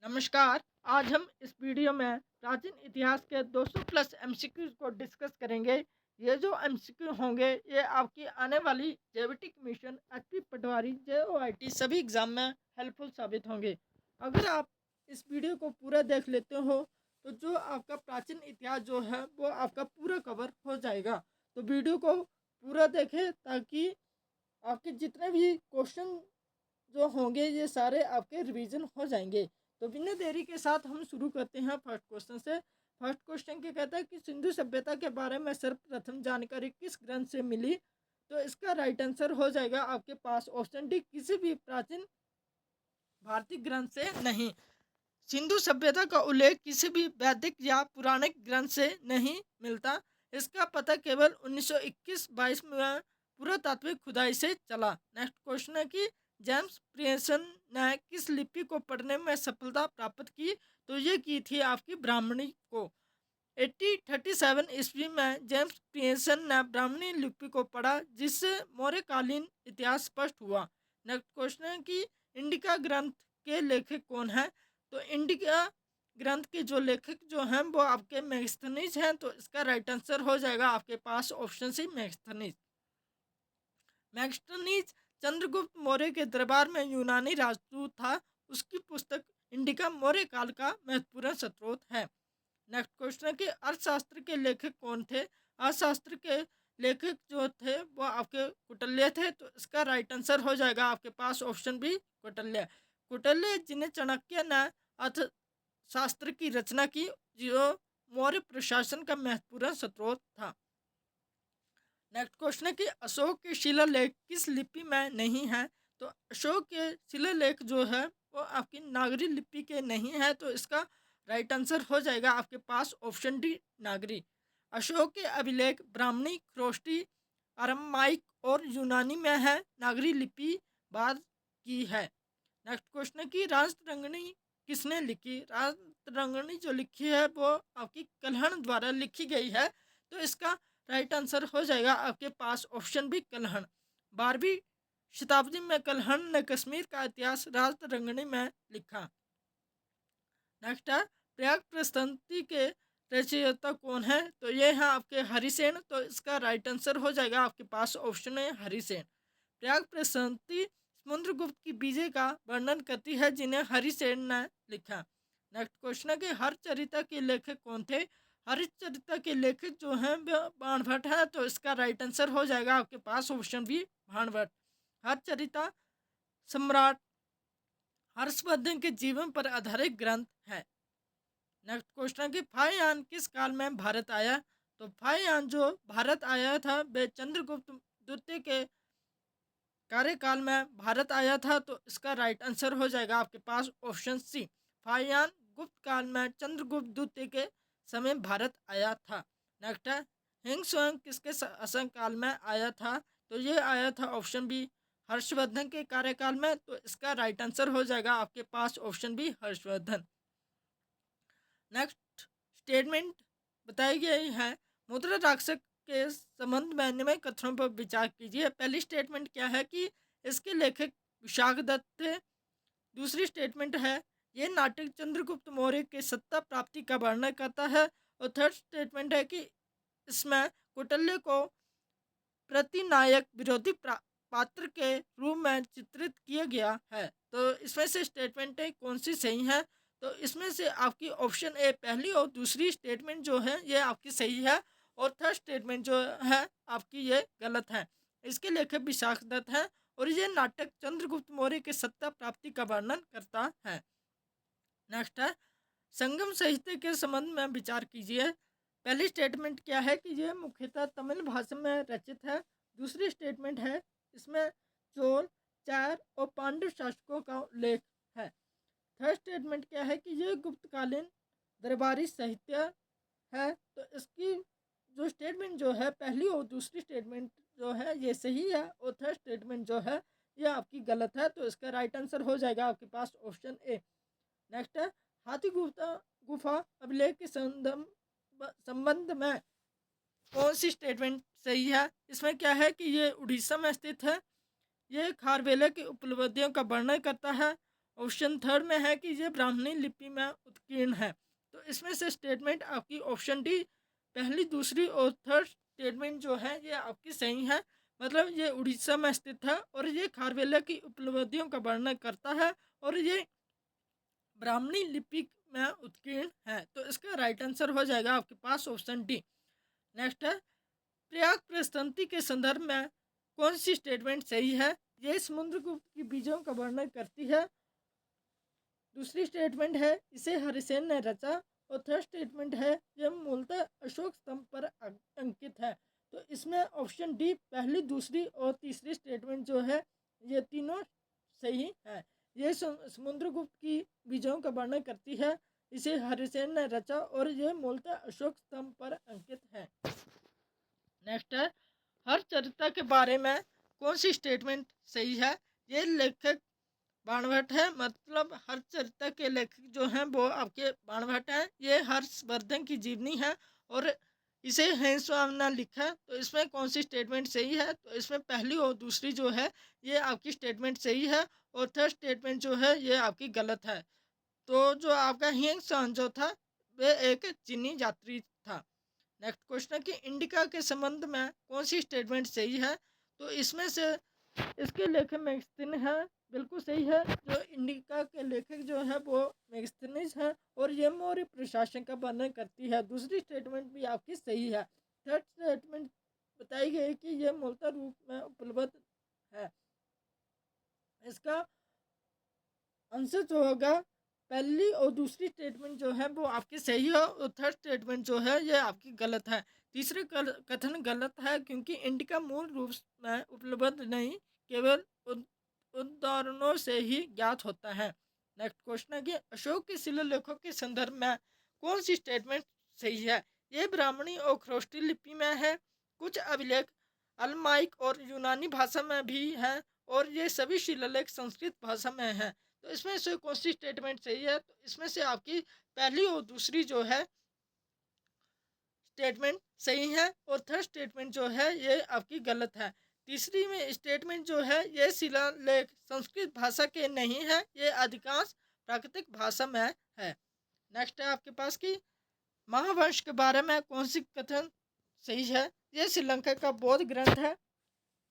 नमस्कार। आज हम इस वीडियो में प्राचीन इतिहास के 200 प्लस एमसीक्यूज को डिस्कस करेंगे। ये जो एमसीक्यू होंगे ये आपकी आने वाली जेवीटी मिशन, एचपी पटवारी, जेओआईटी सभी एग्जाम में हेल्पफुल साबित होंगे। अगर आप इस वीडियो को पूरा देख लेते हो तो जो आपका प्राचीन इतिहास जो है वो आपका पूरा कवर हो जाएगा। तो वीडियो को पूरा देखें ताकि आपके जितने भी क्वेश्चन जो होंगे ये सारे आपके रिवीजन हो जाएंगे। तो बिना देरी के साथ हम शुरू करते हैं फर्स्ट क्वेश्चन से। फर्स्ट क्वेश्चन क्या कहता है कि सिंधु सभ्यता के बारे में सर्वप्रथम जानकारी किस ग्रंथ से मिली? तो इसका राइट आंसर हो जाएगा आपके पास ऑप्शन डी, किसी भी प्राचीन भारतीय ग्रंथ से नहीं। सिंधु सभ्यता का उल्लेख किसी भी वैदिक या पौराणिक ग्रंथ से नहीं मिलता। इसका पता केवल 1921-22 में पुरातात्विक खुदाई से चला। नेक्स्ट क्वेश्चन है कि जेम्स प्रियसन ने किस लिपि को पढ़ने में सफलता प्राप्त की? तो ये की थी आपकी ब्राह्मणी को। 1837 ईस्वी में जेम्स प्रियसन ने ब्राह्मणी लिपि को पढ़ा जिससे मौर्यकालीन इतिहास स्पष्ट हुआ। नेक्स्ट क्वेश्चन है कि इंडिका ग्रंथ के लेखक कौन है? तो इंडिका ग्रंथ के जो लेखक जो हैं वो आपके मेगस्थनीज हैं। तो इसका राइट आंसर हो जाएगा आपके पास option C, Megasthenes. Megasthenes Chandragupta Maurya के दरबार में यूनानी राजदूत था। उसकी पुस्तक इंडिका मौर्य काल का महत्वपूर्ण स्रोत है। नेक्स्ट क्वेश्चन है कि अर्थशास्त्र के लेखक कौन थे? अर्थशास्त्र के लेखक जो थे वो आपके कौटिल्य थे। तो इसका राइट आंसर हो जाएगा आपके पास ऑप्शन बी, कौटिल्य। कौटिल्य जिन्हें चाणक्य ने अर्थशास्त्र की रचना की, जो मौर्य प्रशासन का महत्वपूर्ण स्रोत था। नेक्स्ट क्वेश्चन है कि अशोक के शिलालेख किस लिपि में नहीं है? तो अशोक के शिलालेख जो है वो आपकी नागरी लिपि के नहीं है। तो इसका राइट आंसर हो जाएगा आपके पास ऑप्शन डी, नागरी। अशोक के अभिलेख ब्राह्मणी, खरोष्टी, अरमाइक और यूनानी में है। नागरी लिपि बाद की है। नेक्स्ट क्वेश्चन है कि राजतरंगिणी किसने लिखी? राजतरंगिणी जो लिखी है वो आपकी कल्हण द्वारा लिखी गई है। तो इसका राइट आंसर हो जाएगा आपके पास ऑप्शन बी, कल्हण। 12वीं शताब्दी में कल्हण ने कश्मीर का इतिहास राजतरंगिणी में लिखा। नेक्स्ट है प्रयाग प्रस्तुति के रचयिता कौन है? तो ये है आपके हरिसेन। तो इसका राइट आंसर हो जाएगा आपके पास ऑप्शन है, हरिसेन। प्रयाग प्रस्तुति समुद्रगुप्त की विजय का वर्णन करती है जिन्हें हरिसेन ने लिखा। नेक्स्ट क्वेश्चन है कि हरचरिता के लेखक कौन थे? हरिचरिता के लेखक जो हैं बाणभट्ट है। तो इसका राइट आंसर हो जाएगा आपके पास ऑप्शन बी, बाणभट्ट। हरचरिता सम्राट हर्षवर्धन के जीवन पर आधारित ग्रंथ है। नेक्स्ट क्वेश्चन है कि फाहियान किस काल में भारत आया? तो फाहियान जो भारत आया था वह चंद्रगुप्त द्वितीय के कार्यकाल में भारत आया था। तो इसका राइट आंसर हो जाएगा आपके पास ऑप्शन सी, फाहियान गुप्त काल में चंद्रगुप्त द्वितीय के समय भारत आया था। नेक्स्ट है हिंग स्वयं किसके शासन काल में आया था? तो ये आया था ऑप्शन बी, हर्षवर्धन के कार्यकाल में। तो इसका राइट आंसर हो जाएगा आपके पास option B, Harshavardhana. Next statement बताई गई है मुद्रा राक्षस के संबंध में निम्न कथनों पर विचार कीजिए। पहली स्टेटमेंट क्या है कि इसके लेखक विशाख दत्त थे। दूसरी स्टेटमेंट है ये नाटक चंद्रगुप्त मौर्य के सत्ता प्राप्ति का वर्णन करता है। और थर्ड स्टेटमेंट है कि इसमें कौटिल्य को प्रतिनायक विरोधी पात्र के रूप में चित्रित किया गया है। तो इसमें से स्टेटमेंट कौन सी सही है? तो इसमें से आपकी ऑप्शन ए पहली और दूसरी स्टेटमेंट जो है ये आपकी सही है, और थर्ड स्टेटमेंट जो है आपकी ये गलत है। इसके लेखक विशाख दत्त हैं और ये नाटक चंद्रगुप्त मौर्य के सत्ता प्राप्ति का वर्णन करता है। नेक्स्ट है संगम साहित्य के संबंध में विचार कीजिए। पहली स्टेटमेंट क्या है कि यह मुख्यतः तमिल भाषा में रचित है। दूसरी स्टेटमेंट है इसमें चोल, चार और पांड्य शासकों का उल्लेख है। थर्ड स्टेटमेंट क्या है कि यह गुप्तकालीन दरबारी साहित्य है। तो इसकी जो स्टेटमेंट जो है पहली और दूसरी स्टेटमेंट जो है ये सही है, और थर्ड स्टेटमेंट जो है ये आपकी गलत है। तो इसका राइट आंसर हो जाएगा आपके पास ऑप्शन ए। नेक्स्ट है हाथी गुप्ता गुफा अभिलेख के संबंध में कौन सी स्टेटमेंट सही है? इसमें क्या है कि ये उड़ीसा में स्थित है। ये खारवेला की उपलब्धियों का वर्णन करता है ऑप्शन थर्ड में है कि ये ब्राह्मणी लिपि में उत्कीर्ण है। तो इसमें से स्टेटमेंट आपकी ऑप्शन डी, पहली, दूसरी और थर्ड स्टेटमेंट जो है ये आपकी सही है। मतलब ये उड़ीसा में स्थित है और ये खारवेला की उपलब्धियों का वर्णन करता है और ये ब्राह्मणी लिपि में उत्कीर्ण है। तो इसका राइट आंसर हो जाएगा आपके पास ऑप्शन डी। नेक्स्ट है, प्रयाग प्रस्तंति के संदर्भ में कौन सी स्टेटमेंट सही है? ये समुद्रगुप्त की बीजों का वर्णन करती है। दूसरी स्टेटमेंट है इसे हरिसेन ने रचा और थर्ड स्टेटमेंट है यह मूलतः अशोक स्तंभ पर अंकित है। तो इसमें ऑप्शन डी, पहली, दूसरी और तीसरी स्टेटमेंट जो है ये तीनों सही है। ये समुद्रगुप्त की बीजों का वर्णन करती है, इसे हरिसेन ने रचा और यह मूलतः अशोक स्तंभ पर अंकित है। नेक्स्ट है, हर चरित्र के बारे में कौन सी स्टेटमेंट सही है? ये लेखक बाणभट्ट है। मतलब हर चरित्र के लेखक जो हैं वो आपके बाणभट्ट हैं। ये हर्षवर्धन की जीवनी है और इसे हेमस्वामी ने लिखा। तो इसमें कौन सी स्टेटमेंट सही है? तो इसमें पहली और दूसरी जो है ये आपकी स्टेटमेंट सही है और थर्ड स्टेटमेंट जो है ये आपकी गलत है। तो जो आपका हेमस्वामी जो था वे एक चीनी यात्री था। नेक्स्ट क्वेश्चन कि इंडिका के संबंध में कौन सी स्टेटमेंट सही है? तो इसमें से इसके लेखक मैगस्थनीज है, बिल्कुल सही है। जो इंडिका के लेखक जो है वो मैगस्थनीज है और ये मौर्य प्रशासन का वर्णन करती है। दूसरी स्टेटमेंट भी आपकी सही है। थर्ड स्टेटमेंट बताई गई कि यह मूलतः रूप में उपलब्ध है। इसका आंसर जो होगा पहली और दूसरी स्टेटमेंट जो है वो आपकी सही है और थर्ड स्टेटमेंट जो है ये आपकी गलत है। तीसरे कथन गलत है क्योंकि इंडिका मूल रूप में उपलब्ध नहीं, केवल उदाहरणों से ही ज्ञात होता है। नेक्स्ट क्वेश्चन है कि अशोक के शिलालेखों के संदर्भ में कौन सी स्टेटमेंट सही है? ये ब्राह्मणी और ख्रोष्टी लिपि में है। कुछ अभिलेख अलमाइक और यूनानी भाषा में भी है और ये सभी शिलालेख संस्कृत भाषा में है। तो इसमें से कौन सी स्टेटमेंट सही है? तो इसमें से आपकी पहली और दूसरी जो है स्टेटमेंट सही है और थर्ड स्टेटमेंट जो है ये आपकी गलत है। तीसरी में स्टेटमेंट जो है ये शिलालेख संस्कृत भाषा के नहीं है, ये अधिकांश प्राकृतिक भाषा में है। नेक्स्ट है आपके पास की महावंश के बारे में कौन सी कथन सही है? ये श्रीलंका का बौद्ध ग्रंथ है,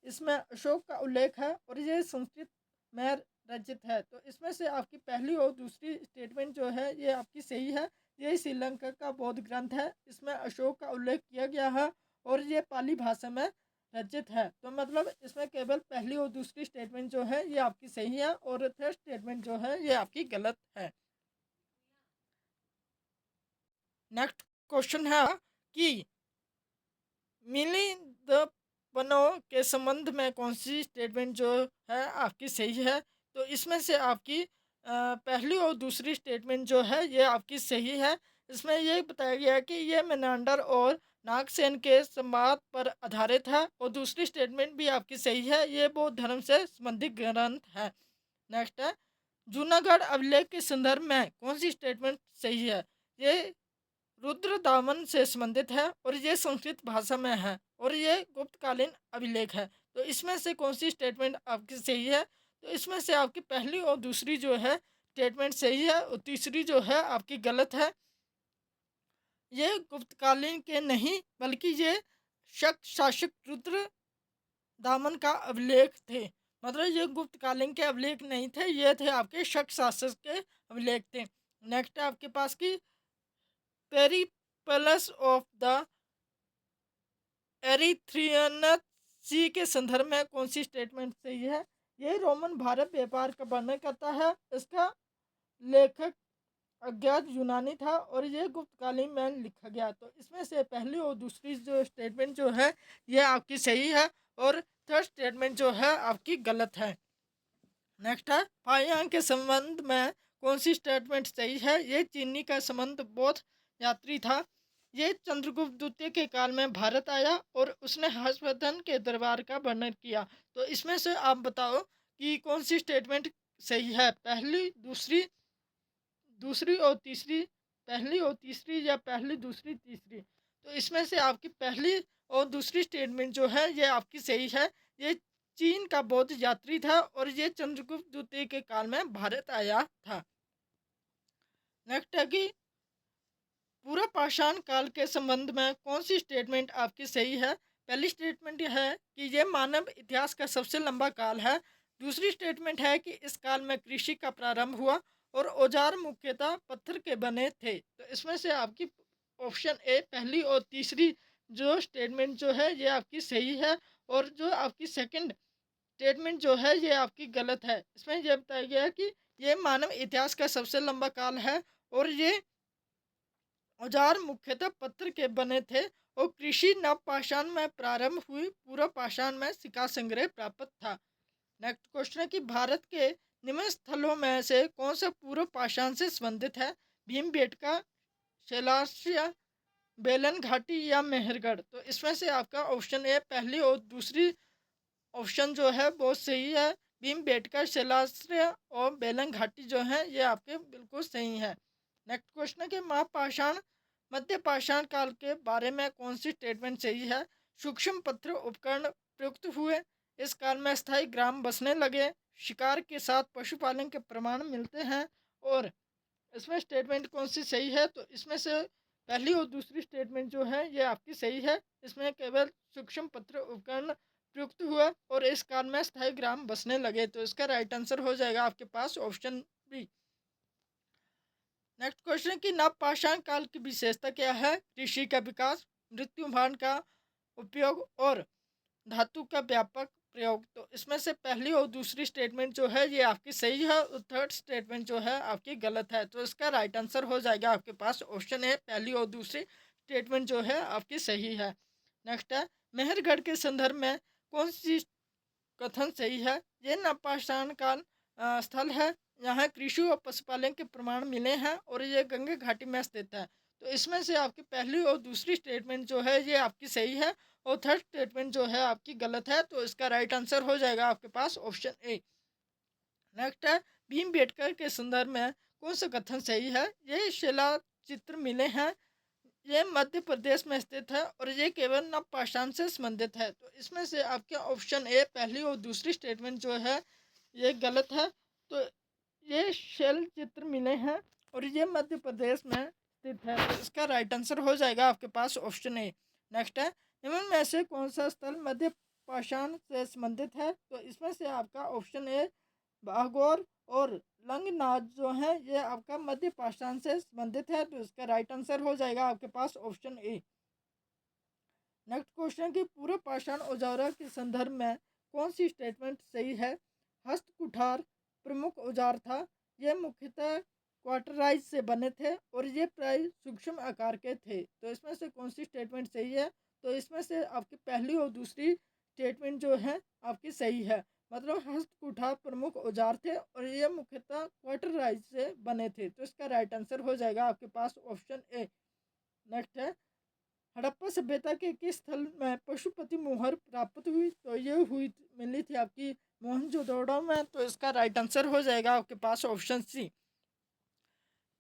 इसमें अशोक का उल्लेख है और ये संस्कृत में रचित है। तो इसमें से आपकी पहली और दूसरी स्टेटमेंट जो है ये आपकी सही है। ये श्रीलंका का बौद्ध ग्रंथ है, इसमें अशोक का उल्लेख किया गया है और ये पाली भाषा में रचित है। तो मतलब इसमें केवल पहली और दूसरी स्टेटमेंट जो है ये आपकी सही है और थर्ड स्टेटमेंट जो है ये आपकी गलत है। नेक्स्ट क्वेश्चन है कि मिलिंद बनों के संबंध में कौन सी स्टेटमेंट जो है आपकी सही है? तो इसमें से आपकी पहली और दूसरी स्टेटमेंट जो है ये आपकी सही है। इसमें ये बताया गया है कि ये मेनांडर और नागसेन के संवाद पर आधारित है और दूसरी स्टेटमेंट भी आपकी सही है, ये बौद्ध धर्म से संबंधित ग्रंथ है। नेक्स्ट है, जूनागढ़ अभिलेख के संदर्भ में कौन सी स्टेटमेंट सही है? ये रुद्र दामन से संबंधित है और ये संस्कृत भाषा में है और ये गुप्तकालीन अभिलेख है। तो इसमें से कौन सी स्टेटमेंट आपकी सही है? तो इसमें से आपकी पहली और दूसरी जो है स्टेटमेंट सही है और तीसरी जो है आपकी गलत है। ये गुप्तकालीन के नहीं बल्कि ये शक शासक रुद्र दामन का अभिलेख थे। मतलब ये गुप्तकालीन के अभिलेख नहीं थे, ये थे आपके शक शासक के अभिलेख थे। नेक्स्ट है आपके पास की पेरिप्लस ऑफ द एरिथ्रियन सी के संदर्भ में कौन सी स्टेटमेंट सही है? ये रोमन भारत व्यापार का वर्णन करता है, इसका लेखक अज्ञात यूनानी था और ये गुप्तकालीन में लिखा गया। तो इसमें से पहली और दूसरी जो स्टेटमेंट जो है ये आपकी सही है और थर्ड स्टेटमेंट जो है आपकी गलत है। नेक्स्ट है, फाइयांग के संबंध में कौन सी स्टेटमेंट सही है? ये चीनी का संबंध बौद्ध यात्री था। ये चंद्रगुप्त द्वितीय के काल में भारत आया और उसने हर्षवर्धन के दरबार का वर्णन किया। तो इसमें से आप बताओ कि कौन सी स्टेटमेंट सही है? पहली, दूसरी, दूसरी और तीसरी, पहली और तीसरी या पहली, दूसरी, तीसरी? तो इसमें से आपकी पहली और दूसरी स्टेटमेंट जो है ये आपकी सही है। ये चीन का बौद्ध यात्री था और ये चंद्रगुप्त द्वितीय के काल में भारत आया था। नेक्स्ट है कि पूरा पाषाण काल के संबंध में कौन सी स्टेटमेंट आपकी सही है। पहली स्टेटमेंट यह है कि यह मानव इतिहास का सबसे लंबा काल है। दूसरी स्टेटमेंट है कि इस काल में कृषि का प्रारंभ हुआ और औजार मुख्यतः पत्थर के बने थे। तो इसमें से आपकी ऑप्शन ए पहली और तीसरी जो स्टेटमेंट जो है ये आपकी सही है, और जो आपकी सेकंड स्टेटमेंट जो है ये आपकी गलत है। इसमें यह बताया गया है कि ये मानव इतिहास का सबसे लंबा काल है और ये औजार मुख्यतः पत्थर के बने थे और कृषि नवपाषाण में प्रारंभ हुई, पूर्व पाषाण में सिक्का संग्रह प्राप्त था। नेक्स्ट क्वेश्चन है कि भारत के निम्न स्थलों में से कौन सा पूर्व पाषाण से संबंधित है। भीमबेटका, शैलाश्य, बेलन घाटी या मेहरगढ़। तो इसमें से आपका ऑप्शन ए पहली और दूसरी ऑप्शन जो है बहुत सही है। भीमबेटका, शैलाश्य और बेलन घाटी जो है ये आपके बिल्कुल सही है। नेक्स्ट क्वेश्चन है कि महापाषाण मध्य पाषाण काल के बारे में कौन सी स्टेटमेंट सही है। सूक्ष्म पत्थर उपकरण प्रयुक्त हुए, इस काल में स्थायी ग्राम बसने लगे, शिकार के साथ पशुपालन के प्रमाण मिलते हैं। और इसमें स्टेटमेंट कौन सी सही है। तो इसमें से पहली और दूसरी स्टेटमेंट जो है ये आपकी सही है। इसमें केवल सूक्ष्म पत्र उपकरण प्रयुक्त हुआ और इस काल में स्थायी ग्राम बसने लगे। तो इसका राइट आंसर हो जाएगा आपके पास ऑप्शन बी। नेक्स्ट क्वेश्चन कि नवपाषाण काल की विशेषता क्या है। कृषि का विकास, मृत्युभान का उपयोग और धातु का व्यापक प्रयोग। तो इसमें से पहली और दूसरी स्टेटमेंट जो है ये आपकी सही है और थर्ड स्टेटमेंट जो है आपकी गलत है। तो इसका राइट आंसर हो जाएगा आपके पास ऑप्शन है पहली और दूसरी स्टेटमेंट जो है आपकी सही है। नेक्स्ट है मेहरगढ़ के संदर्भ में कौन सी कथन सही है। ये नवपाषाण काल स्थल है, यहाँ कृषि और पशुपालन के प्रमाण मिले हैं और ये गंगा घाटी में स्थित है। तो इसमें से आपकी पहली और दूसरी स्टेटमेंट जो है ये आपकी सही है और थर्ड स्टेटमेंट जो है आपकी गलत है। तो इसका राइट आंसर हो जाएगा आपके पास ऑप्शन ए। नेक्स्ट है भीमबेटका के संदर्भ में कौन सा कथन सही है। ये शिला चित्र मिले हैं, ये मध्य प्रदेश में स्थित है और ये केवल नवपाषाण से संबंधित है। तो इसमें से आपके ऑप्शन ए पहली और दूसरी स्टेटमेंट जो है ये गलत है। तो ये शैल चित्र मिले हैं और ये मध्य प्रदेश में स्थित है। तो इसका राइट आंसर हो जाएगा आपके पास ऑप्शन ए। नेक्स्ट है निम्न में से कौन सा स्थल मध्य पाषाण से संबंधित है। तो इसमें से आपका ऑप्शन ए बागौर और लंगनाथ जो है ये आपका मध्य पाषाण से संबंधित है। तो इसका राइट आंसर हो जाएगा आपके पास ऑप्शन ए। नेक्स्ट क्वेश्चन की पूर्व पाषाण औजारों के संदर्भ में कौन सी स्टेटमेंट सही है। हस्त कुठार प्रमुख औजार था, ये मुख्यतः क्वार्टराइज से बने थे और ये प्राय सूक्ष्म आकार के थे। तो इसमें से कौन सी स्टेटमेंट सही है। तो इसमें से आपकी पहली और दूसरी स्टेटमेंट जो है आपकी सही है। मतलब हस्त कुठार प्रमुख औजार थे और ये मुख्यतः क्वार्टराइज से बने थे। तो इसका राइट आंसर हो जाएगा आपके पास ऑप्शन ए। नेक्स्ट है हड़प्पा सभ्यता के किस स्थल में पशुपति मोहर प्राप्त हुई। तो ये हुई मिली थी आपकी मोहनजोदड़ो में। तो इसका राइट आंसर हो जाएगा आपके पास ऑप्शन सी।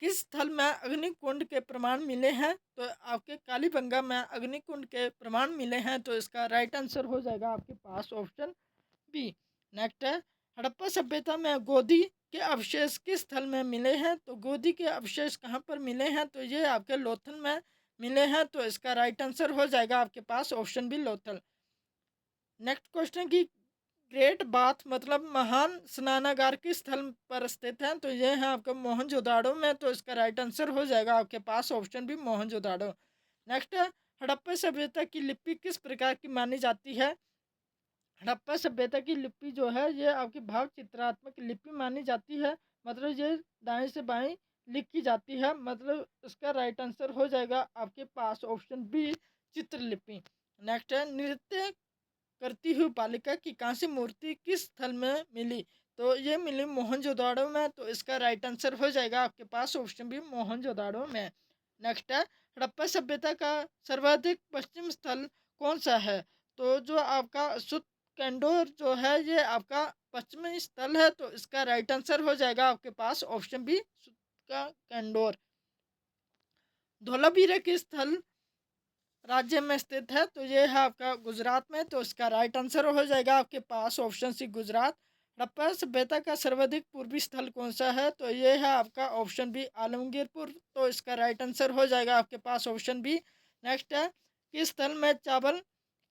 किस स्थल में अग्निकुंड के प्रमाण मिले हैं। तो आपके कालीबंगा में अग्निकुंड के प्रमाण मिले हैं। तो इसका राइट आंसर हो जाएगा आपके पास ऑप्शन बी। नेक्स्ट है हड़प्पा सभ्यता में गोदी के अवशेष किस स्थल में मिले हैं। तो गोदी के अवशेष कहाँ पर मिले हैं। तो ये आपके लोथल में मिले हैं। तो इसका राइट आंसर हो जाएगा आपके पास option B Lothal. Next question की ग्रेट बाथ मतलब महान स्नानागार किस स्थल पर स्थित है। तो ये है आपका मोहनजोदाड़ो में। तो इसका राइट आंसर हो जाएगा आपके पास ऑप्शन बी मोहनजोदाड़ो। नेक्स्ट है हड़प्पा सभ्यता की लिपि किस प्रकार की मानी जाती है। हड़प्पा सभ्यता की लिपि जो है ये आपकी भाव चित्रात्मक लिपि मानी जाती है। मतलब ये दाएं से बाएं लिखी जाती है। मतलब इसका राइट आंसर हो जाएगा आपके पास ऑप्शन बी चित्रलिपि। नेक्स्ट है नृत्य करती हुई बालिका की कांस्य मूर्ति किस स्थल में मिली। तो ये मिली मोहनजोदाड़ो में। तो इसका राइट आंसर हो जाएगा आपके पास ऑप्शन बी मोहनजोदाड़ो में। नेक्स्ट है हड़प्पा सभ्यता का सर्वाधिक पश्चिम स्थल कौन सा है। तो जो आपका सुत कैंडोर जो है ये आपका पश्चिमी स्थल है। तो इसका राइट आंसर हो जाएगा आपके पास ऑप्शन बी सुत का कैंडोर। धोलावीरा के स्थल राज्य में स्थित है? तो ये है आपका गुजरात में। तो इसका राइट आंसर हो जाएगा आपके पास ऑप्शन सी गुजरात। हड़प्पा सभ्यता का सर्वाधिक पूर्वी स्थल कौन सा है? तो ये है आपका ऑप्शन बी आलमगीरपुर। तो इसका राइट आंसर हो जाएगा आपके पास ऑप्शन बी। नेक्स्ट है, किस स्थल में चावल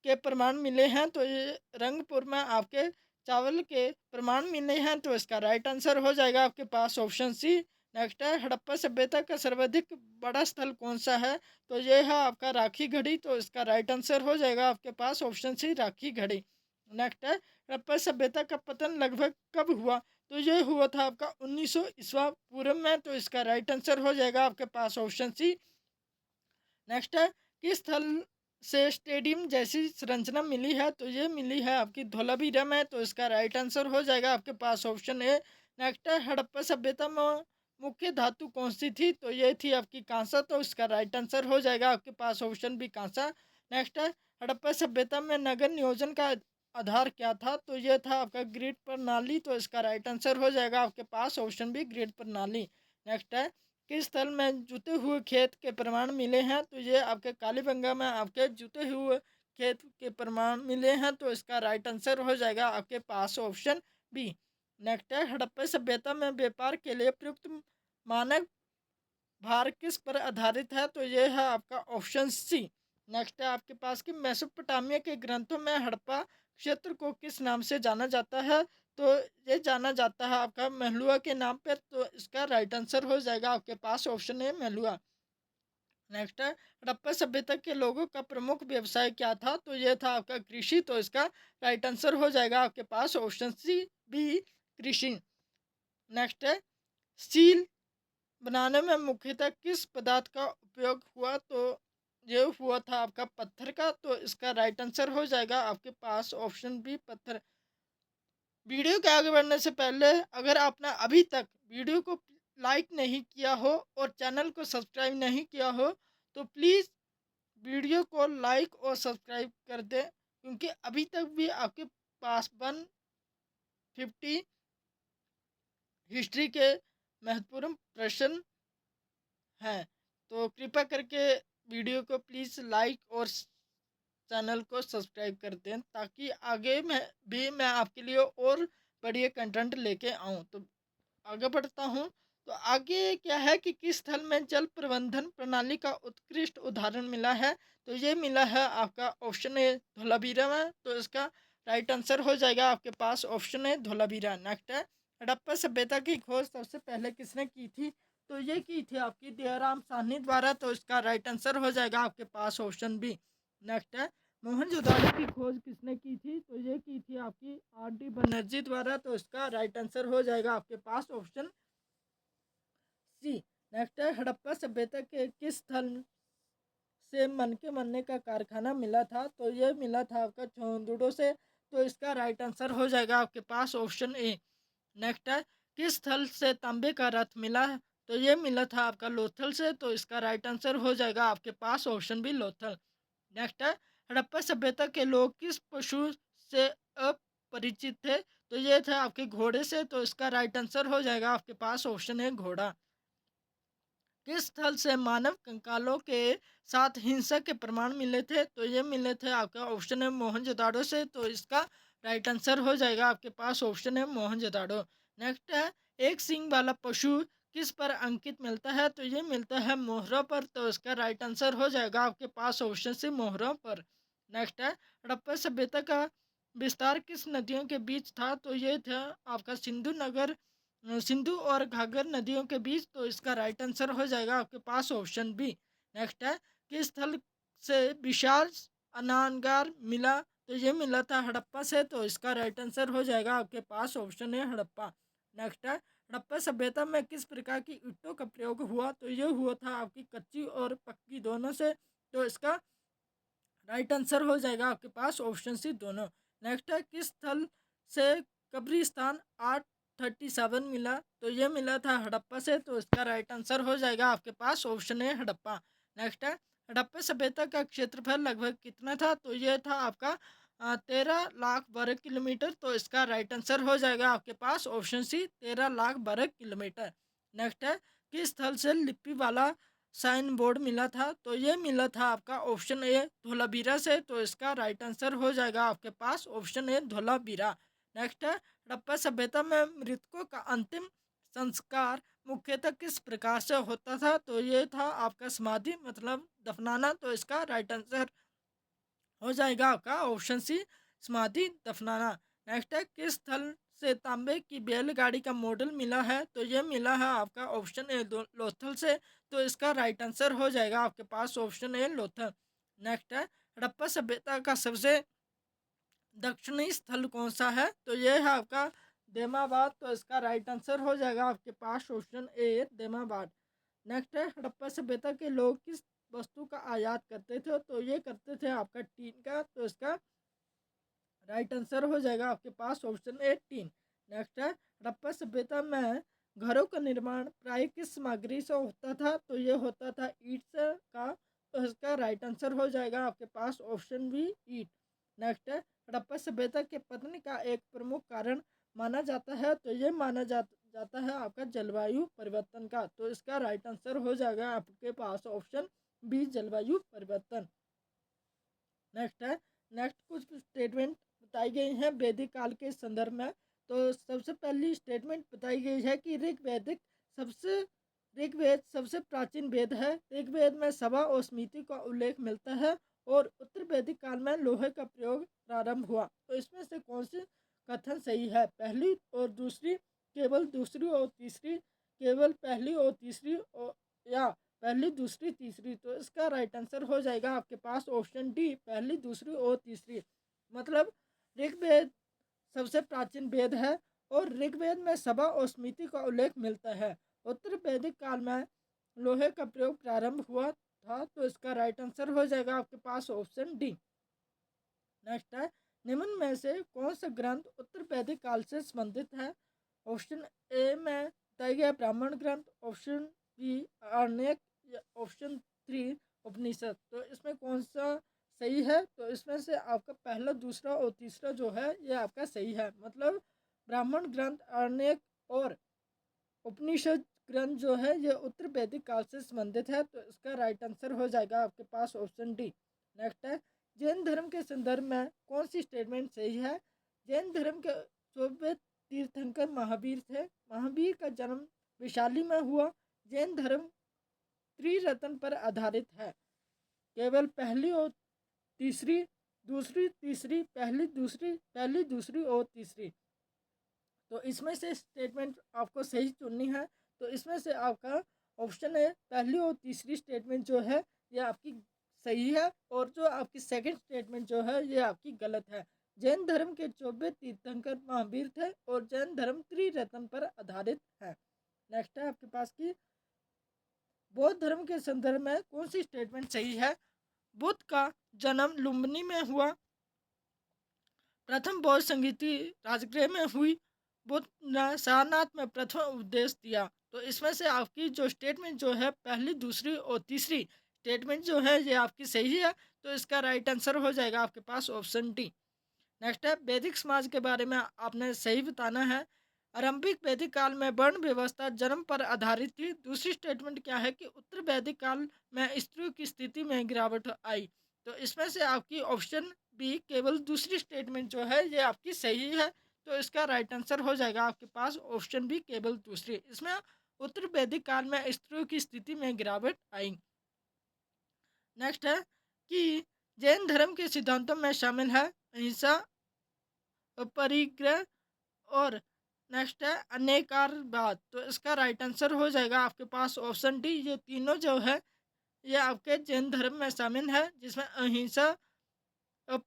के प्रमाण मिले हैं? तो ये रंगपुर में आपके चावल के प्रमाण मिले हैं। तो इसका राइट आंसर हो जाएगा आपके पास ऑप्शन सी। नेक्स्ट है, हड़प्पा सभ्यता का सर्वाधिक बड़ा स्थल कौन सा है? तो ये है आपका राखी घड़ी। तो इसका राइट आंसर हो जाएगा आपके पास ऑप्शन सी राखी घड़ी। नेक्स्ट है, हड़प्पा सभ्यता का पतन लगभग कब हुआ? तो ये हुआ था आपका 1900 ईस्वा पूर्व में। तो इसका राइट आंसर हो जाएगा आपके पास ऑप्शन सी। नेक्स्ट है, किस स्थल से स्टेडियम जैसी संरचना मिली है? तो ये मिली है आपकी धोलावीरा में। तो इसका राइट आंसर हो जाएगा आपके पास ऑप्शन ए। नेक्स्ट है, हड़प्पा सभ्यता में मुख्य धातु कौन सी थी? तो ये थी आपकी कांसा। तो इसका राइट आंसर हो जाएगा आपके पास ऑप्शन बी कांसा। नेक्स्ट है, हड़प्पा सभ्यता में नगर नियोजन का आधार क्या था? तो ये था आपका ग्रिड प्रणाली। तो इसका राइट आंसर हो जाएगा आपके पास ऑप्शन बी ग्रिड प्रणाली। नेक्स्ट है, किस स्थल में जुते हुए खेत के प्रमाण मिले हैं? तो ये आपके कालीबंगा में आपके जुते हुए खेत के प्रमाण मिले हैं। तो इसका राइट आंसर हो जाएगा आपके पास ऑप्शन बी। नेक्स्ट है, हड़प्पा सभ्यता में व्यापार के लिए प्रयुक्त मानक भार किस पर आधारित है? तो ये है आपका ऑप्शन सी। नेक्स्ट है आपके पास कि मेसोपोटामिया के ग्रंथों में हड़प्पा क्षेत्र को किस नाम से जाना जाता है? तो ये जाना जाता है आपका महलुआ के नाम पर। तो इसका राइट आंसर हो जाएगा आपके पास ऑप्शन है महलुआ। नेक्स्ट है, हड़प्पा सभ्यता के लोगों का प्रमुख व्यवसाय क्या था? तो ये था आपका कृषि। तो इसका राइट आंसर हो जाएगा आपके पास ऑप्शन सी बी कृषि। नेक्स्ट है, सील बनाने में मुख्यतः किस पदार्थ का उपयोग हुआ? तो ये हुआ था आपका पत्थर का। तो इसका राइट आंसर हो जाएगा आपके पास ऑप्शन बी पत्थर। वीडियो के आगे बढ़ने से पहले अगर आपने अभी तक वीडियो को लाइक नहीं किया हो और चैनल को सब्सक्राइब नहीं किया हो तो प्लीज़ वीडियो को लाइक और सब्सक्राइब कर दें, क्योंकि अभी तक भी आपके पास 150 हिस्ट्री के महत्वपूर्ण प्रश्न हैं। तो कृपया करके वीडियो को प्लीज़ लाइक और चैनल को सब्सक्राइब कर दें, ताकि आगे मैं आपके लिए और बढ़िया कंटेंट लेके आऊँ। तो आगे बढ़ता हूँ। तो आगे क्या है कि किस स्थल में जल प्रबंधन प्रणाली का उत्कृष्ट उदाहरण मिला है? तो ये मिला है आपका ऑप्शन ए धोलावीरा में। तो इसका राइट आंसर हो जाएगा आपके पास ऑप्शन ए धोलावीरा। नेक्स्ट है, हड़प्पा सभ्यता की खोज सबसे पहले किसने की थी? तो ये की थी आपकी दयाराम साहनी द्वारा। तो इसका राइट आंसर हो जाएगा आपके पास ऑप्शन बी। नेक्स्ट है, मोहनजोदाड़ो की खोज किसने की थी? तो ये की थी आपकी आर डी बनर्जी द्वारा। तो इसका राइट आंसर हो जाएगा आपके पास ऑप्शन सी। नेक्स्ट है, हड़प्पा सभ्यता के किस स्थल से मन के मरने का कारखाना मिला था? तो ये मिला था आपका चौंदुडो से। तो इसका राइट आंसर हो जाएगा आपके पास ऑप्शन ए। नेक्स्ट है, किस स्थल से तांबे का रथ मिला? तो ये मिला था आपका लोथल से। तो इसका राइट आंसर हो जाएगा आपके पास ऑप्शन बी लोथल। नेक्स्ट है, हड़प्पा सभ्यता के लोग किस पशु से अपरिचित थे? तो ये थे आपके घोड़े से। तो इसका राइट आंसर हो जाएगा आपके पास ऑप्शन है घोड़ा। किस स्थल से मानव कंकालों के साथ हिंसा के प्रमाण मिले थे? तो ये मिले थे आपका ऑप्शन है मोहनजोदाड़ो से। तो इसका राइट आंसर हो जाएगा आपके पास ऑप्शन है मोहनजोदाड़ो। नेक्स्ट है, एक सींग वाला पशु किस पर अंकित मिलता है? तो ये मिलता है मोहरों पर। तो इसका राइट आंसर हो जाएगा आपके पास ऑप्शन से मोहरों पर। नेक्स्ट है, हड़प्पा सभ्यता का विस्तार किस नदियों के बीच था? तो ये था आपका सिंधु और घाघर नदियों के बीच। तो इसका राइट आंसर हो जाएगा आपके पास ऑप्शन बी। नेक्स्ट है, किस स्थल से विशाल अनागार मिला? तो ये मिला था हड़प्पा से। तो इसका राइट आंसर हो जाएगा आपके पास ऑप्शन है हड़प्पा। नेक्स्ट है, हड़प्पा सभ्यता में किस प्रकार की ईंटों का प्रयोग हुआ? तो ये हुआ था आपकी कच्ची और पक्की दोनों से। तो इसका राइट आंसर हो जाएगा आपके पास ऑप्शन सी दोनों। नेक्स्ट है, किस स्थल से कब्रिस्तान 837 मिला? तो ये मिला था हड़प्पा से। तो इसका राइट आंसर हो जाएगा आपके पास ऑप्शन है हड़प्पा। नेक्स्ट है, हड़प्पा सभ्यता का क्षेत्रफल लगभग कितना था? तो ये था आपका 13 लाख वर्ग किलोमीटर। तो इसका राइट आंसर हो जाएगा आपके पास ऑप्शन सी 13 लाख वर्ग किलोमीटर। नेक्स्ट है, किस स्थल से लिपि वाला साइन बोर्ड मिला था, तो ये मिला था आपका ऑप्शन ए धोलावीरा से। तो इसका राइट आंसर हो जाएगा आपके पास ऑप्शन ए धोलावीरा। नेक्स्ट है, हड़प्पा सभ्यता में मृतकों का अंतिम संस्कार मुख्यतः किस प्रकार से होता था? तो ये था आपका समाधि मतलब दफनाना। तो इसका राइट आंसर हो जाएगा आपका ऑप्शन सी समाधि दफनाना। नेक्स्ट है, किस स्थल से तांबे की बैलगाड़ी का मॉडल मिला है? तो ये मिला है आपका ऑप्शन ए लोथल से। तो इसका राइट आंसर हो जाएगा आपके पास ऑप्शन ए लोथल। नेक्स्ट है, हड़प्पा सभ्यता का सबसे दक्षिणी स्थल कौन सा है? तो ये है आपका देमाबाद। तो इसका राइट आंसर हो जाएगा आपके पास ऑप्शन ए देमाबाद। नेक्स्ट है, हड़प्पा सभ्यता के लोग किस वस्तु का आयात करते थे? तो ये करते थे आपका टीन का। तो इसका राइट आंसर हो जाएगा आपके पास ऑप्शन ए टीन। नेक्स्ट है, हड़प्पा सभ्यता में घरों का निर्माण प्राय किस सामग्री से होता था? तो ये होता था ईट से का। तो इसका राइट आंसर हो जाएगा आपके पास ऑप्शन बी ईट। नेक्स्ट है, हड़प्पा सभ्यता के पतन का एक प्रमुख कारण माना जाता है? तो ये माना जाता है आपका जलवायु परिवर्तन का। तो इसका राइट आंसर हो जाएगा आपके पास ऑप्शन बी जलवायु परिवर्तन। नेक्स्ट है, नेक्स्ट कुछ स्टेटमेंट बताई गई हैं वैदिक काल के संदर्भ में। तो सबसे पहली स्टेटमेंट बताई गई है कि ऋग्वेद सबसे प्राचीन वेद है। ऋग्वेद में सभा और समिति का उल्लेख मिलता है और उत्तर वैदिक काल में लोहे का प्रयोग प्रारंभ हुआ। तो इसमें से कौन सी कथन सही है? पहली और दूसरी, केवल दूसरी और तीसरी, केवल पहली और तीसरी, और या पहली दूसरी तीसरी। तो इसका राइट आंसर हो जाएगा आपके पास ऑप्शन डी पहली दूसरी और तीसरी। मतलब ऋग्वेद सबसे प्राचीन वेद है और ऋग्वेद में सभा और समिति का उल्लेख मिलता है। उत्तर वैदिक काल में लोहे का प्रयोग प्रारंभ हुआ था। तो इसका राइट आंसर हो जाएगा आपके पास ऑप्शन डी। नेक्स्ट है, निम्न में से कौन सा ग्रंथ उत्तर वैदिक काल से संबंधित है? ऑप्शन ए में बताया गया ब्राह्मण ग्रंथ, ऑप्शन बी आरण्यक, या ऑप्शन थ्री उपनिषद। तो इसमें कौन सा सही है? तो इसमें से आपका पहला दूसरा और तीसरा जो है ये आपका सही है। मतलब ब्राह्मण ग्रंथ, आरण्यक और उपनिषद ग्रंथ जो है ये उत्तर वैदिक काल से संबंधित है। तो इसका राइट आंसर हो जाएगा आपके पास ऑप्शन डी। नेक्स्ट है, जैन धर्म के संदर्भ में कौन सी स्टेटमेंट सही है? जैन धर्म के 24 तीर्थंकर महावीर थे। महावीर का जन्म वैशाली में हुआ। जैन धर्म त्रिरत्न पर आधारित है। केवल पहली और तीसरी, दूसरी तीसरी, पहली दूसरी और तीसरी। तो इसमें से स्टेटमेंट आपको सही चुननी है। तो इसमें से आपका ऑप्शन है पहली और तीसरी स्टेटमेंट जो है ये आपकी सही है, और जो आपकी सेकंड स्टेटमेंट जो है ये आपकी गलत है। जैन धर्म के 24 तीर्थंकर महावीर थे और जैन धर्म त्रिरत्न पर आधारित है। नेक्स्ट है आपके पास की बौद्ध धर्म के संदर्भ में कौन सी स्टेटमेंट सही है? बुद्ध का जन्म लुम्बिनी में हुआ। प्रथम बौद्ध संगीति राजगृह में हुई। बुद्ध ने सारनाथ में प्रथम उपदेश दिया। तो इसमें से आपकी जो स्टेटमेंट जो है पहली दूसरी और तीसरी स्टेटमेंट जो है ये आपकी सही है। तो इसका राइट आंसर हो जाएगा आपके पास ऑप्शन डी। नेक्स्ट है, वैदिक समाज के बारे में आपने सही बताना है। आरंभिक वैदिक काल में वर्ण व्यवस्था जन्म पर आधारित थी। दूसरी स्टेटमेंट क्या है कि उत्तर वैदिक काल में स्त्रियों की स्थिति में गिरावट आई। तो इसमें से आपकी ऑप्शन बी केवल दूसरी स्टेटमेंट जो है ये आपकी सही है। तो इसका राइट आंसर हो जाएगा आपके पास ऑप्शन बी केवल दूसरी। इसमें उत्तर वैदिक काल में स्त्रियों की स्थिति में गिरावट आई। नेक्स्ट है कि जैन धर्म के सिद्धांतों में शामिल है अहिंसा, परिग्रह और नेक्स्ट है अनेकारवाद। तो इसका राइट आंसर हो जाएगा आपके पास ऑप्शन डी। ये तीनों जो है ये आपके जैन धर्म में शामिल है, जिसमें अहिंसा,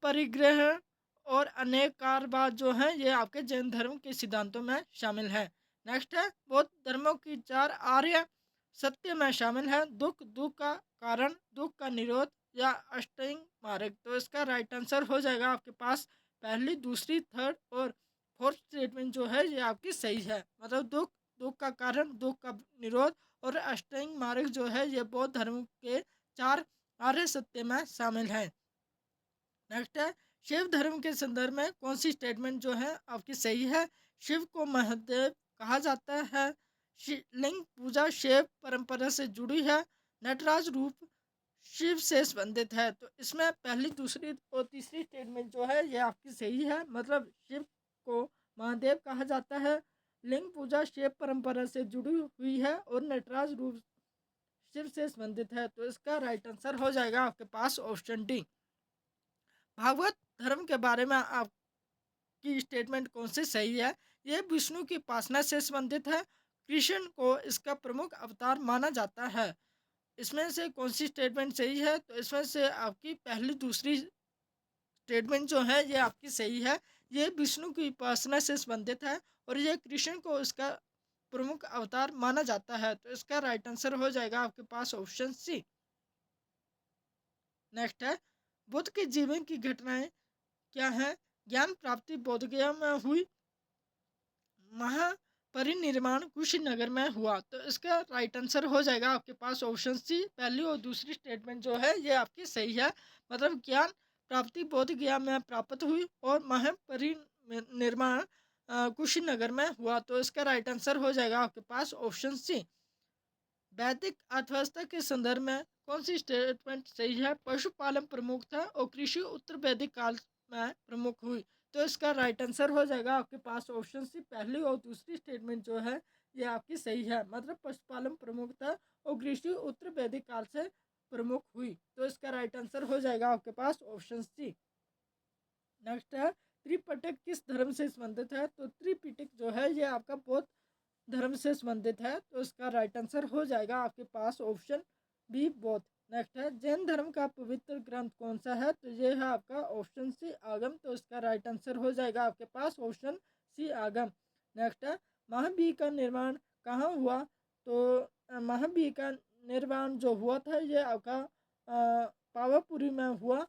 परिग्रह और अनेकारवाद जो है ये आपके जैन धर्म के सिद्धांतों में शामिल है। नेक्स्ट है, बौद्ध धर्मों की 4 आर्य सत्य में शामिल है दुख, दुख का कारण, दुख का निरोध या अष्टांगिक मार्ग। तो इसका राइट आंसर हो जाएगा आपके पास पहली दूसरी थर्ड और फोर्थ स्टेटमेंट जो है ये आपकी सही है। मतलब दुख, दुख का कारण, दुख का निरोध और अष्टांगिक मार्ग जो है ये बौद्ध धर्म के 4 आर्य सत्य में शामिल है। नेक्स्ट है, शिव धर्म के संदर्भ में कौन सी स्टेटमेंट जो है आपकी सही है? शिव को महादेव कहा जाता है। लिंग पूजा शिव परंपरा से जुड़ी है। नटराज रूप शिव से संबंधित है। तो इसमें पहली, दूसरी और तीसरी स्टेटमेंट जो है ये आपकी सही है। मतलब शिव को महादेव कहा जाता है, लिंग पूजा शिव परंपरा से जुड़ी हुई है और नटराज रूप शिव से संबंधित है। तो इसका राइट आंसर हो जाएगा आपके पास ऑप्शन डी। भागवत धर्म के बारे में आपकी स्टेटमेंट कौन सी सही है? ये विष्णु की उपासना से संबंधित है। कृष्ण को इसका प्रमुख अवतार माना जाता है। इसमें से कौन सी स्टेटमेंट सही है? तो इसमें से आपकी पहली, दूसरी स्टेटमेंट जो है ये आपकी सही है। ये विष्णु की उपासना से संबंधित है और ये कृष्ण को इसका प्रमुख अवतार माना जाता है। तो इसका राइट आंसर हो जाएगा आपके पास ऑप्शन सी। नेक्स्ट है, बुद्ध के जीवन की घटनाएं क्या है? ज्ञान प्राप्ति बोधगया में हुई, महापरिनिर्वाण कुशीनगर में हुआ। तो इसका राइट आंसर हो जाएगा आपके पास ऑप्शन सी। पहली और दूसरी स्टेटमेंट जो है ये आपकी सही है। मतलब ज्ञान प्राप्ति बोधगया में प्राप्त हुई और महापरिनिर्वाण कुशीनगर में हुआ। तो इसका राइट आंसर हो जाएगा आपके पास ऑप्शन सी। वैदिक अर्थव्यवस्था के संदर्भ में कौन सी स्टेटमेंट सही है? पशुपालन प्रमुख था और कृषि उत्तर वैदिक काल में प्रमुख हुई। तो इसका राइट आंसर हो जाएगा आपके पास ऑप्शन सी। पहली और दूसरी स्टेटमेंट जो है ये आपकी सही है। मतलब पशुपालन प्रमुख था और कृषि उत्तर वैदिक काल से प्रमुख हुई। तो इसका राइट आंसर हो जाएगा आपके पास ऑप्शन सी। नेक्स्ट है, त्रिपिटक किस धर्म से संबंधित है? तो त्रिपिटक जो है ये आपका बौद्ध धर्म से संबंधित है। तो इसका राइट आंसर हो जाएगा आपके पास ऑप्शन बी, बौद्ध। नेक्स्ट है, जैन धर्म का पवित्र ग्रंथ कौन सा है? तो ये है आपका ऑप्शन सी, आगम। तो इसका राइट आंसर हो जाएगा आपके पास ऑप्शन सी, आगम। नेक्स्ट है, महाबी का निर्माण कहाँ हुआ? तो महाबी का निर्माण जो हुआ था ये आपका पावापुरी में हुआ।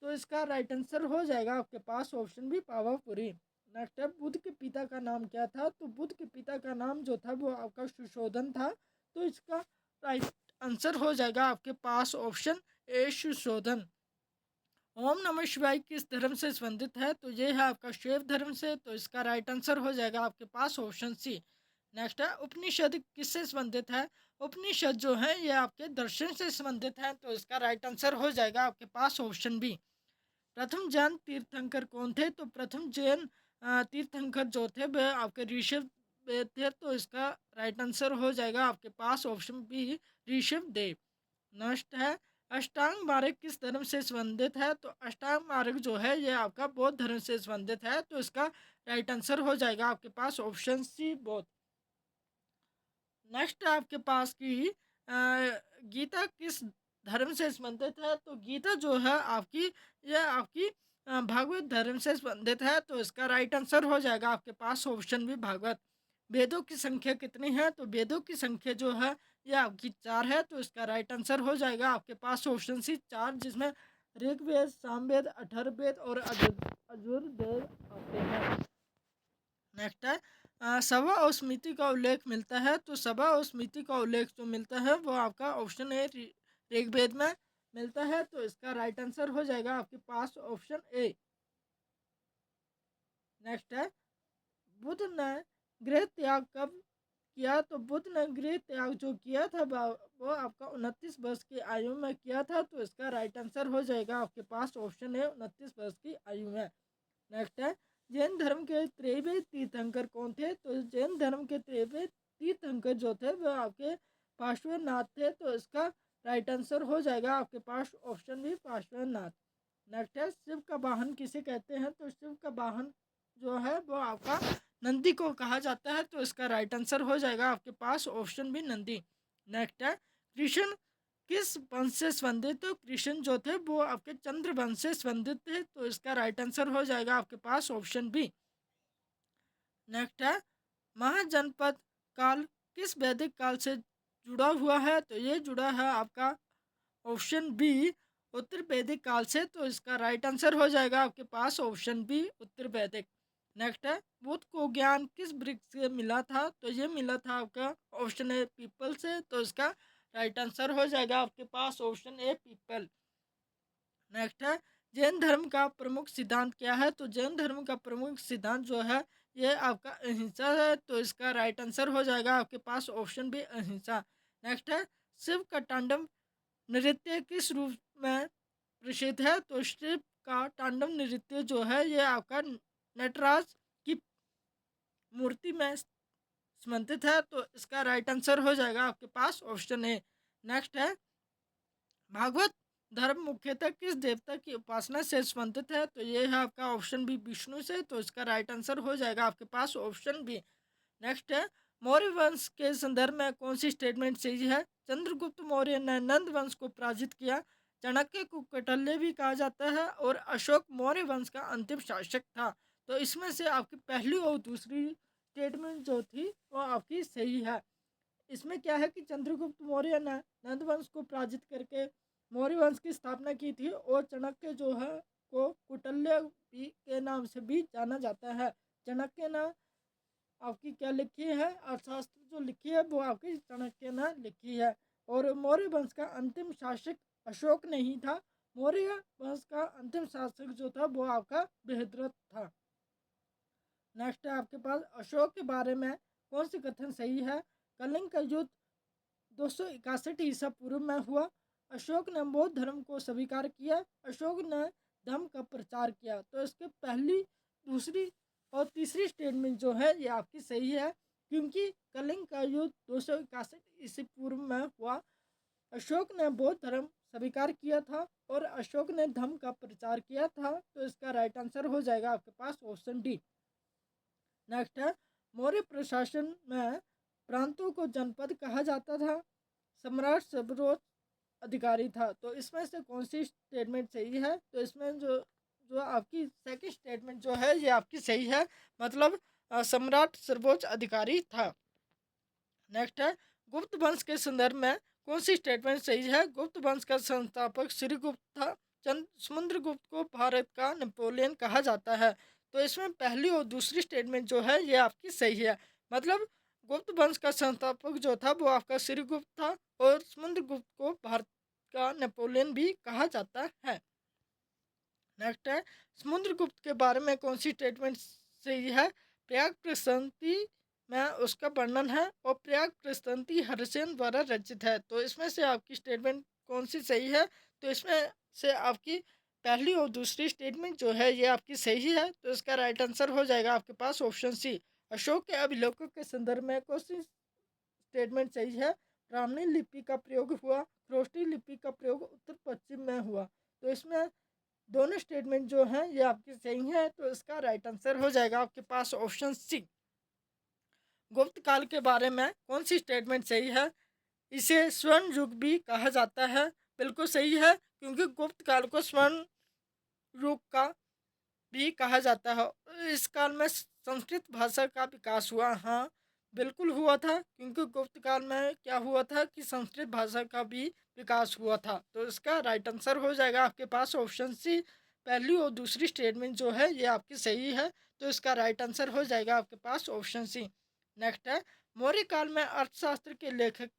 तो इसका राइट आंसर हो जाएगा आपके पास ऑप्शन भी, पावापुरी। नेक्स्ट है, बुद्ध के पिता का नाम क्या था? तो बुद्ध के पिता का नाम जो था वो आपका सुशोधन था। तो इसका राइट आंसर हो जाएगा आपके पास ऑप्शन ए, सुशोधन। ओम नमः शिवाय किस धर्म से संबंधित है? तो ये है आपका शैव धर्म से। तो इसका राइट आंसर हो जाएगा आपके पास ऑप्शन सी। नेक्स्ट है, उपनिषद किससे संबंधित है? उपनिषद जो है ये आपके दर्शन से संबंधित है। तो इसका राइट आंसर हो जाएगा आपके पास ऑप्शन बी। प्रथम जैन तीर्थंकर कौन थे? तो प्रथम जैन तीर्थंकर जो थे वह आपके ऋषभ थे। तो इसका राइट आंसर हो जाएगा आपके पास option B, Rishabh Dev. Next है, अष्टांग मार्ग किस धर्म से संबंधित है? तो अष्टांग मार्ग जो है ये आपका बौद्ध धर्म से संबंधित है। तो इसका राइट आंसर हो जाएगा आपके पास ऑप्शन सी, बौद्ध। नेक्स्ट आपके पास की गीता किस धर्म से संबंधित है? तो गीता जो है आपकी, यह आपकी भागवत धर्म से संबंधित है। तो इसका राइट आंसर हो जाएगा आपके पास ऑप्शन भी, भागवत। वेदों की संख्या कितनी है? तो वेदों की संख्या जो है यह आपकी 4 है। तो इसका राइट आंसर हो जाएगा आपके पास ऑप्शन सी, 4, जिसमें ऋग्वेद, सामवेद, अथर्ववेद और यजुर्वेद आते हैं। नेक्स्ट है, सभा और समिति का उल्लेख मिलता है। तो सभा और समिति का उल्लेख जो मिलता है वो आपका ऑप्शन ए, ऋग्वेद में मिलता है। तो इसका राइट आंसर हो जाएगा आपके पास ऑप्शन ए। नेक्स्ट है, बुद्ध ने गृह त्याग कब किया? तो बुद्ध ने गृह त्याग जो किया था वो आपका 29 वर्ष की आयु में किया था। तो इसका राइट आंसर हो जाएगा आपके पास ऑप्शन है, 29 वर्ष की आयु में। नेक्स्ट है, जैन धर्म के त्रैवे तीर्थंकर कौन थे? तो जैन धर्म के त्रैवे तीर्थंकर जो थे वह आपके पार्श्वनाथ थे। तो इसका राइट आंसर हो जाएगा आपके पास ऑप्शन भी, पार्श्वनाथ। नेक्स्ट है, शिव का वाहन किसे कहते हैं? तो शिव का वाहन जो है वो आपका नंदी को कहा जाता है। तो इसका राइट आंसर हो जाएगा आपके पास ऑप्शन भी, नंदी। नेक्स्ट है, कृष्ण किस वंश से संबंधित? तो कृष्ण जो थे वो आपके चंद्र वंश से संबंधित थे। तो इसका राइट आंसर हो जाएगा आपके पास ऑप्शन बी। नेक्स्ट है, महाजनपद काल किस वैदिक काल से जुड़ा हुआ है? तो ये जुड़ा है आपका ऑप्शन बी, उत्तर वैदिक काल से। तो इसका राइट आंसर हो जाएगा आपके पास ऑप्शन बी, उत्तर वैदिक। नेक्स्ट है, बुद्ध को ज्ञान किस वृक्ष से मिला था? तो ये मिला था आपका ऑप्शन ए, पीपल से। तो इसका राइट आंसर हो जाएगा आपके पास ऑप्शन ए, पीपल। नेक्स्ट है, जैन धर्म का प्रमुख सिद्धांत क्या है? तो जैन धर्म का प्रमुख सिद्धांत जो है ये आपका अहिंसा है। तो इसका राइट आंसर हो जाएगा आपके पास ऑप्शन भी, अहिंसा। नेक्स्ट है, शिव का तांडव नृत्य किस रूप में प्रसिद्ध है? तो शिव का तांडव नृत्य जो है ये आपका नटराज की मूर्ति में संबंधित है। तो इसका राइट आंसर हो जाएगा आपके पास ऑप्शन ए। नेक्स्ट है, भागवत धर्म मुख्यतः किस देवता की उपासना से संबंधित है? तो ये है आपका ऑप्शन बी विष्णु से। तो इसका राइट आंसर हो जाएगा आपके पास ऑप्शन बी। नेक्स्ट है, मौर्य वंश के संदर्भ में कौन सी स्टेटमेंट सही है? चंद्रगुप्त मौर्य ने नंद वंश को पराजित किया, चाणक्य को कौटिल्य भी कहा जाता है और अशोक मौर्य वंश का अंतिम शासक था। तो इसमें से आपकी पहली और दूसरी स्टेटमेंट जो थी वो आपकी सही है। इसमें क्या है कि चंद्रगुप्त मौर्य ने नंद वंश को पराजित करके मौर्य वंश की स्थापना की थी और चाणक्य जो है को कौटिल्य भी के नाम से भी जाना जाता है। चाणक्य ने आपकी क्या लिखी है, अर्थशास्त्र जो लिखी है वो आपकी चाणक्य ने लिखी है। और मौर्य वंश का अंतिम शासक अशोक नहीं था, मौर्य वंश का अंतिम शासक जो था वो आपका बृहद्रथ था। नेक्स्ट है आपके पास, अशोक के बारे में कौन सी कथन सही है? कलिंग का युद्ध 261 ईसा पूर्व में हुआ, अशोक ने बौद्ध धर्म को स्वीकार किया, अशोक ने धर्म का प्रचार किया। तो इसके पहली, दूसरी और तीसरी स्टेटमेंट जो है ये आपकी सही है, क्योंकि कलिंग का युद्ध 261 ईसा पूर्व में हुआ, अशोक ने बौद्ध धर्म स्वीकार किया था और अशोक ने धर्म का प्रचार किया था। तो इसका राइट आंसर हो जाएगा आपके पास ऑप्शन डी। नेक्स्ट है, मौर्य प्रशासन में प्रांतों को जनपद कहा जाता था, सम्राट सर्वोच्च अधिकारी था। तो इसमें से कौन सी स्टेटमेंट सही है? तो इसमें जो जो आपकी सेकंड स्टेटमेंट जो है ये आपकी सही है, मतलब सम्राट सर्वोच्च अधिकारी था। नेक्स्ट है, गुप्त वंश के संदर्भ में कौन सी स्टेटमेंट सही है? गुप्त वंश का संस्थापक श्रीगुप्त था, समुद्रगुप्त को भारत का नेपोलियन कहा जाता है। तो इसमें पहली और दूसरी स्टेटमेंट जो है ये आपकी सही है, मतलब गुप्त वंश का संस्थापक जो था वो आपका श्रीगुप्त था और समुद्रगुप्त को भारत का नेपोलियन भी कहा जाता है। नेक्स्ट है, समुद्रगुप्त के बारे में कौन सी स्टेटमेंट सही है? प्रयाग प्रस्तंति में उसका वर्णन है और प्रयाग प्रस्तंति हर्षेन द्वारा रचित है। तो इसमें से आपकी स्टेटमेंट कौन सी सही है? तो इसमें से आपकी पहली और दूसरी स्टेटमेंट जो है ये आपकी सही है। तो इसका राइट आंसर हो जाएगा आपके पास ऑप्शन सी। अशोक के अभिलेखों के संदर्भ में कौन सी स्टेटमेंट सही है? ब्राह्मणी लिपि का प्रयोग हुआ, खरोष्टी लिपि का प्रयोग उत्तर पश्चिम में हुआ। तो इसमें दोनों स्टेटमेंट जो हैं ये आपकी सही है। तो इसका राइट आंसर हो जाएगा आपके पास ऑप्शन सी। गुप्त काल के बारे में कौन सी स्टेटमेंट सही है? इसे स्वर्ण युग भी कहा जाता है। बिल्कुल सही है, क्योंकि गुप्त काल को स्वर्ण युग का भी कहा जाता है। इस काल में संस्कृत भाषा का विकास हुआ। हाँ, बिल्कुल हुआ था, क्योंकि गुप्त काल में क्या हुआ था कि संस्कृत भाषा का भी विकास हुआ था। तो इसका राइट आंसर हो जाएगा आपके पास ऑप्शन सी। पहली और दूसरी स्टेटमेंट जो है ये आपकी सही है। तो इसका राइट आंसर हो जाएगा आपके पास ऑप्शन सी। नेक्स्ट है, मौर्य काल में अर्थशास्त्र के लेखक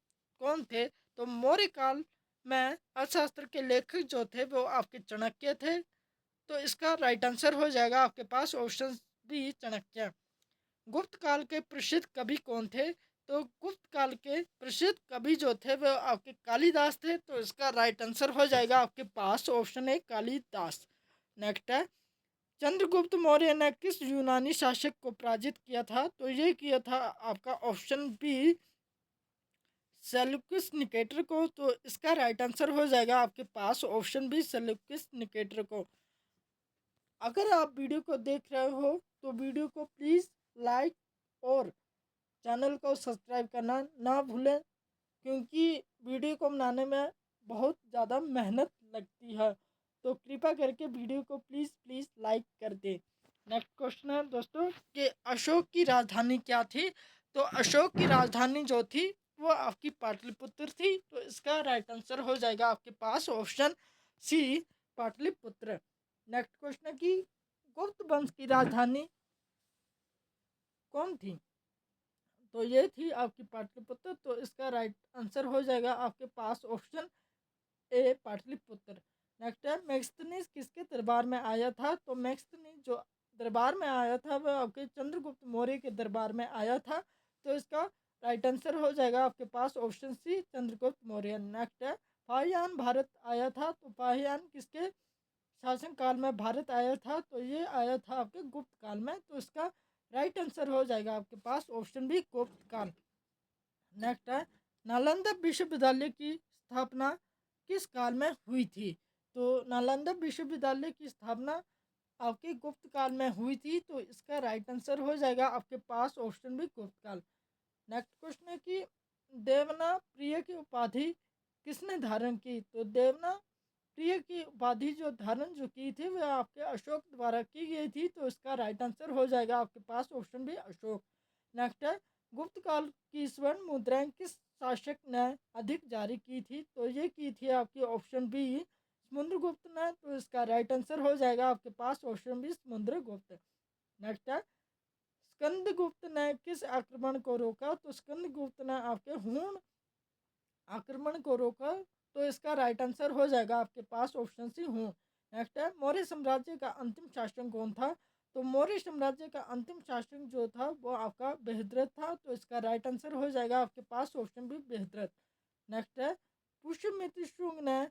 कौन थे? तो मौर्य काल में अर्थशास्त्र के लेखक जो थे वो आपके चाणक्य थे। तो इसका राइट आंसर हो जाएगा आपके पास ऑप्शन बी, चाणक्य। गुप्त काल के प्रसिद्ध कवि कौन थे? तो गुप्त काल के प्रसिद्ध कवि जो थे वो आपके कालिदास थे। तो इसका राइट आंसर हो जाएगा आपके पास ऑप्शन ए, कालिदास। नेक्स्ट है, चंद्रगुप्त मौर्य ने किस यूनानी शासक को पराजित किया था? तो ये किया था आपका ऑप्शन बी, सेल्यूकस निकेटर को। तो इसका राइट आंसर हो जाएगा आपके पास ऑप्शन बी, सेल्यूकस निकेटर को। अगर आप वीडियो को देख रहे हो तो वीडियो को प्लीज़ लाइक और चैनल को सब्सक्राइब करना ना भूलें, क्योंकि वीडियो को बनाने में बहुत ज़्यादा मेहनत लगती है। तो कृपया करके वीडियो को प्लीज़ प्लीज़ लाइक कर दें। नेक्स्ट क्वेश्चन है दोस्तों कि अशोक की राजधानी क्या थी? तो अशोक की राजधानी जो थी वो आपकी पाटलिपुत्र थी। तो इसका राइट आंसर हो जाएगा आपके पास option C, Pataliputra. Next question है कि गुप्त वंश की राजधानी कौन थी? तो ये थी आपकी पाटलिपुत्र। तो इसका राइट आंसर हो जाएगा आपके पास ऑप्शन ए, पाटलिपुत्र। नेक्स्ट है, मैक्सथनीज किसके दरबार में आया था? तो मैक्सथनीज जो दरबार में आया था वह आपके चंद्रगुप्त मौर्य के दरबार में आया था। तो इसका राइट आंसर हो जाएगा आपके पास option C, Chandragupta Maurya. Next है, फाहियान भारत आया था, तो फाहियान किसके शासन काल में भारत आया था? तो ये आया था आपके गुप्त काल में। तो इसका राइट आंसर हो जाएगा आपके पास ऑप्शन बी, गुप्त काल। नेक्स्ट है, नालंदा विश्वविद्यालय की स्थापना किस काल में हुई थी? तो नालंदा विश्वविद्यालय की स्थापना आपके गुप्त काल में हुई थी। तो इसका राइट आंसर हो जाएगा आपके पास ऑप्शन भी, गुप्त काल। नेक्स्ट क्वेश्चन है कि देवना प्रिय की उपाधि किसने धारण की? तो देवना प्रिय की उपाधि जो धारण जो की थी वह आपके अशोक द्वारा की गई थी। तो इसका राइट आंसर हो जाएगा आपके पास ऑप्शन भी, अशोक। नेक्स्ट है, गुप्त काल की स्वर्ण मुद्राएं किस शासक ने अधिक जारी की थी? तो ये की थी आपकी ऑप्शन बी, समुद्रगुप्त ने। तो इसका राइट आंसर हो जाएगा आपके पास ऑप्शन बी, समुद्रगुप्त। नेक्स्ट है, स्कंदगुप्त ने किस आक्रमण को रोका? तो स्कंदगुप्त ने आपके हूण आक्रमण को रोका। तो इसका राइट आंसर हो जाएगा आपके पास ऑप्शन सी, हूण। नेक्स्ट है, मौर्य साम्राज्य का अंतिम शासक कौन था? तो मौर्य साम्राज्य का अंतिम शासक जो था वो आपका बृहद्रथ था। तो इसका राइट आंसर हो जाएगा आपके पास ऑप्शन बी, बृहद्रथ। नेक्स्ट है, पुष्यमित्र शुंग ने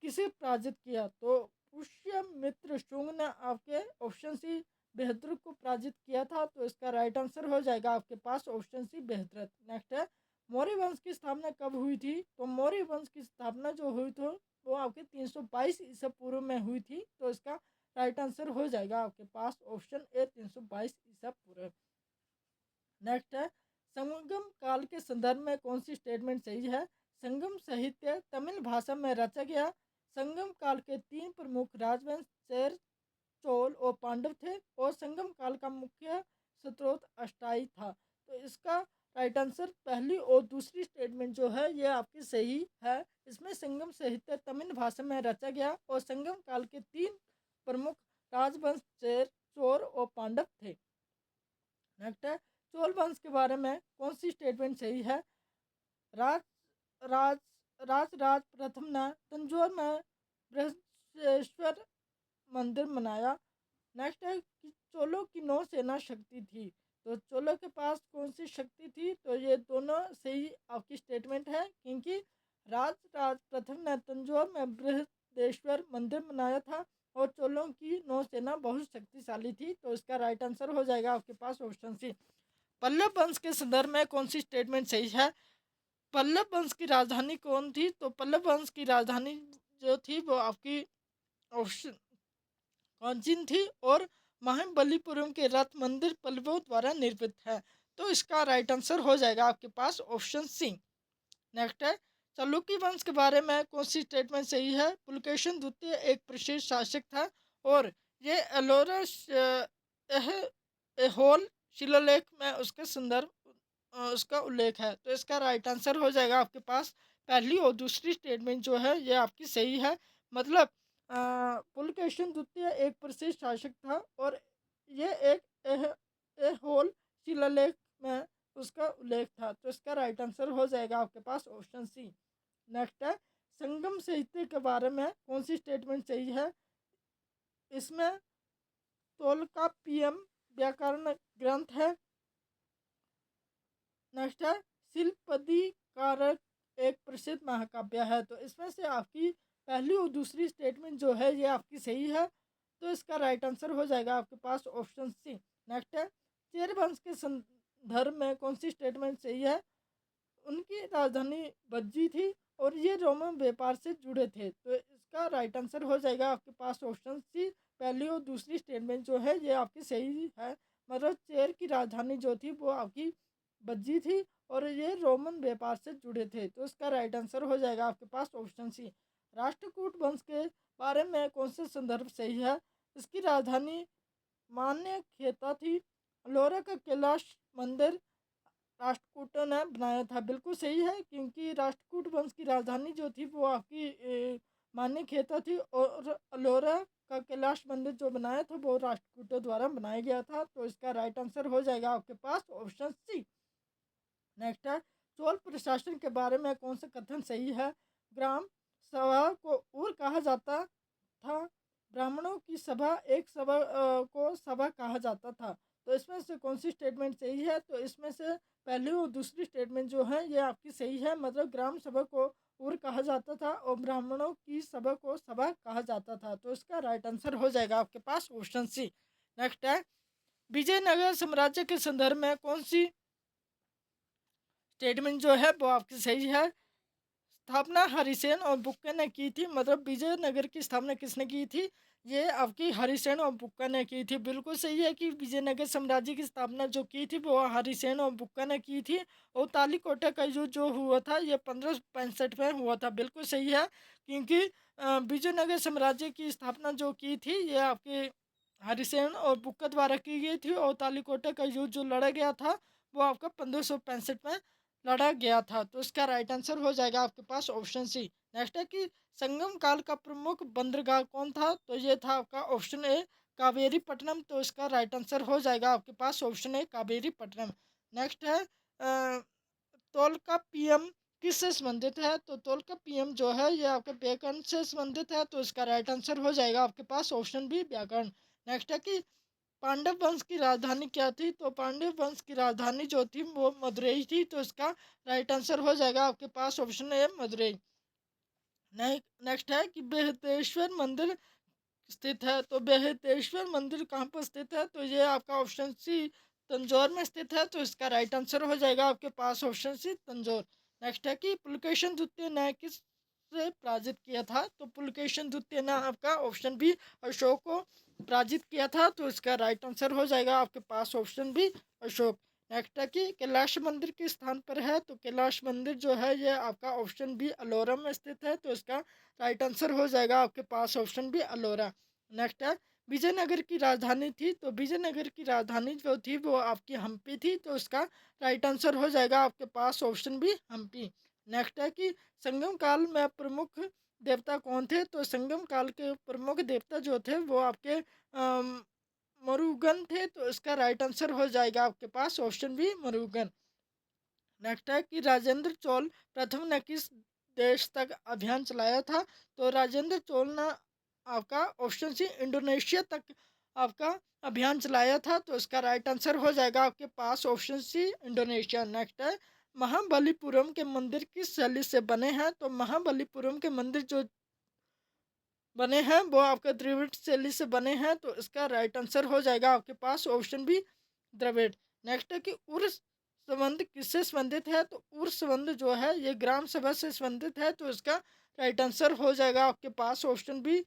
किसे पराजित किया? तो पुष्यमित्र शुंग ने आपके ऑप्शन सी, बृहद्रथ को पराजित किया था। तो इसका राइट आंसर हो जाएगा आपके पास ऑप्शन सी, बृहद्रथ। नेक्स्ट है, मौर्य वंश की स्थापना कब हुई थी? तो मौर्य वंश की स्थापना जो हुई थी वो आपके 322 ईसा पूर्व में हुई थी। तो इसका राइट आंसर हो जाएगा आपके पास ऑप्शन ए, 322 ईसा पूर्व। नेक्स्ट है, संगम काल के संदर्भ में कौन सी स्टेटमेंट सही है? संगम साहित्य तमिल भाषा में रचा गया। संगम काल के तीन प्रमुख राजवंश चेर, चोल और पांडव थे, और संगम काल का मुख्य स्रोत अष्टाई था। तो इसका राइट आंसर पहली और दूसरी स्टेटमेंट जो है ये आपकी सही है। इसमें संगम साहित्य तमिल भाषा में रचा गया और संगम काल के तीन प्रमुख राजवंश चेर, चोल और पांडव थे। नेक्स्ट है, चोल वंश के बारे में कौन सी स्टेटमेंट सही है? राज राज राज प्रथम ने तंजौर में बृहस्पति मंदिर बनाया। नेक्स्ट है कि चोलों की नौसेना शक्ति थी। तो चोलों के पास कौन सी शक्ति थी? तो ये दोनों सही आपकी स्टेटमेंट है, क्योंकि राज प्रथम ने तंजौर में बृहदेश्वर मंदिर बनाया था और चोलों की नौसेना बहुत शक्तिशाली थी। तो इसका राइट आंसर हो जाएगा आपके पास ऑप्शन सी। पल्लव वंश के संदर्भ में कौन सी स्टेटमेंट सही है? पल्लव वंश की राजधानी कौन थी? तो पल्लव वंश की राजधानी जो थी वो आपकी ऑप्शन कौंचिन थी, और महाबलीपुरम के रथ मंदिर पल्लवों द्वारा निर्मित है। तो इसका राइट आंसर हो जाएगा आपके पास ऑप्शन सी। नेक्स्ट है, चालुक्य वंश के बारे में कौन सी स्टेटमेंट सही है? पुलकेशन द्वितीय एक प्रसिद्ध शासक था और ये एलोरा एहोल शिलालेख में उसके संदर्भ उसका उल्लेख है। तो इसका राइट आंसर हो जाएगा आपके पास पहली और दूसरी स्टेटमेंट जो है ये आपकी सही है। मतलब पुलकेशन द्वितीय एक प्रसिद्ध शासक था और ये एक एहोल शिलालेख में उसका उल्लेख था। तो इसका राइट आंसर हो जाएगा आपके पास ऑप्शन सी। नेक्स्ट है, संगम साहित्य के बारे में कौन सी स्टेटमेंट सही है? इसमें तोलकाप्पियम व्याकरण ग्रंथ है। नेक्स्ट है, शिल्पदी कारक एक प्रसिद्ध महाकाव्य है। तो इसमें से आपकी पहली और दूसरी स्टेटमेंट जो है ये आपकी सही है। तो इसका राइट आंसर हो जाएगा आपके पास ऑप्शन सी। नेक्स्ट है, चेर वंश के संदर्भ में कौन सी स्टेटमेंट सही है? उनकी राजधानी बज्जी थी और ये रोमन व्यापार से जुड़े थे। तो इसका राइट आंसर हो जाएगा आपके पास ऑप्शन सी। पहली और दूसरी स्टेटमेंट जो है ये आपकी सही है। मतलब चेर की राजधानी जो थी वो आपकी बज्जी थी और ये रोमन व्यापार से जुड़े थे। तो इसका राइट आंसर हो जाएगा आपके पास ऑप्शन सी। राष्ट्रकूट वंश के बारे में कौन सा संदर्भ सही है? इसकी राजधानी मान्य खेता थी। लोरा का कैलाश मंदिर राष्ट्रकूटों ने बनाया था। बिल्कुल सही है, क्योंकि राष्ट्रकूट वंश की राजधानी जो थी वो आपकी मान्य खेता थी और अलोरा का कैलाश मंदिर जो बनाया था वो राष्ट्रकूटों द्वारा बनाया गया था। तो इसका राइट आंसर हो जाएगा आपके पास ऑप्शन सी। नेक्स्ट है, चोल प्रशासन के बारे में कौन सा कथन सही है? ग्राम सभा को उर कहा जाता था। ब्राह्मणों की सभा एक सभा को सभा कहा जाता था। तो इसमें से कौन सी स्टेटमेंट सही है? तो इसमें से पहली और दूसरी स्टेटमेंट जो है ये आपकी सही है, मतलब ग्राम सभा को उर कहा जाता था और ब्राह्मणों की सभा को सभा कहा जाता था। तो इसका राइट आंसर हो जाएगा आपके पास ऑप्शन सी। नेक्स्ट है, विजयनगर साम्राज्य के संदर्भ में कौन सी स्टेटमेंट जो है वो आपकी सही है? स्थापना हरिसेन और बुक्का ने की थी, मतलब विजयनगर की स्थापना किसने की थी? ये आपकी हरिसेन और बुक्का ने की थी। बिल्कुल सही है कि विजयनगर साम्राज्य की स्थापना जो की थी वो हरिसेन और बुक्का ने की थी। और तालीकोटा का युद्ध जो हुआ था ये 1565 में हुआ था। बिल्कुल सही है, क्योंकि विजयनगर साम्राज्य की स्थापना जो की थी ये आपके हरिसेन और बुक्का द्वारा की गई थी। और तालीकोटा का युद्ध जो लड़ा गया था वो आपका 1565 में लड़ा गया था। तो इसका राइट आंसर हो जाएगा आपके पास ऑप्शन सी। नेक्स्ट है कि संगम काल का प्रमुख बंदरगाह कौन था? तो ये था आपका ऑप्शन ए कावेरी पट्टनम। तो इसका राइट आंसर हो जाएगा आपके पास option A Kaveripattinam. Next है तोलका पीएम किससे संबंधित है? तो तोलका पीएम जो है ये आपके व्याकरण से संबंधित है। तो इसका राइट आंसर हो जाएगा आपके पास ऑप्शन बी व्याकरण। नेक्स्ट है कि पांडव वंश की राजधानी क्या थी? तो पांडव वंश की राजधानी जो थी वो मदुरई थी। तो इसका राइट आंसर हो जाएगा आपके पास ऑप्शन ए मदुरई। नेक्स्ट है कि बेहतेश्वर मंदिर स्थित है। तो बेहतेश्वर मंदिर कहाँ पर स्थित है? तो ये आपका ऑप्शन सी तंजौर में स्थित है। तो इसका राइट आंसर हो जाएगा आपके पास ऑप्शन सी तंजौर। नेक्स्ट है कि पुलकेशन द्वितीय ने किस से पराजित किया था? तो पुलकेशन द्वितीय ने आपका ऑप्शन बी अशोक को पराजित किया था। तो इसका राइट आंसर हो जाएगा आपके पास ऑप्शन बी अशोक। नेक्स्ट है कि कैलाश मंदिर किस स्थान पर है? तो कैलाश मंदिर जो है ये आपका ऑप्शन बी अलोरा में स्थित है। तो इसका राइट आंसर हो जाएगा आपके पास ऑप्शन बी अलोरा। नेक्स्ट है विजयनगर की राजधानी थी। तो विजयनगर की राजधानी जो थी वो आपकी हम्पी थी। तो इसका राइट आंसर हो जाएगा आपके पास ऑप्शन बी हम्पी। नेक्स्ट है कि संगम काल में प्रमुख देवता कौन थे? तो संगम काल के प्रमुख देवता जो थे वो आपके मरुगन थे। तो इसका राइट आंसर हो जाएगा आपके पास ऑप्शन बी मरुगन। नेक्स्ट है कि राजेंद्र चोल प्रथम ने किस देश तक अभियान चलाया था? तो राजेंद्र चोल ने आपका ऑप्शन सी इंडोनेशिया तक आपका अभियान चलाया था। तो इसका राइट आंसर हो जाएगा आपके पास ऑप्शन सी इंडोनेशिया। नेक्स्ट है महाबलीपुरम के मंदिर किस शैली से बने हैं? तो महाबलीपुरम के मंदिर जो बने हैं वो आपका द्रविड़ शैली से बने हैं। तो इसका राइट आंसर हो जाएगा आपके पास ऑप्शन बी द्रविड़। नेक्स्ट है कि उर्स संबंध किससे संबंधित है? तो उर्स संबंध जो है ये ग्राम सभा से संबंधित है। तो इसका राइट आंसर हो जाएगा आपके पास ऑप्शन बी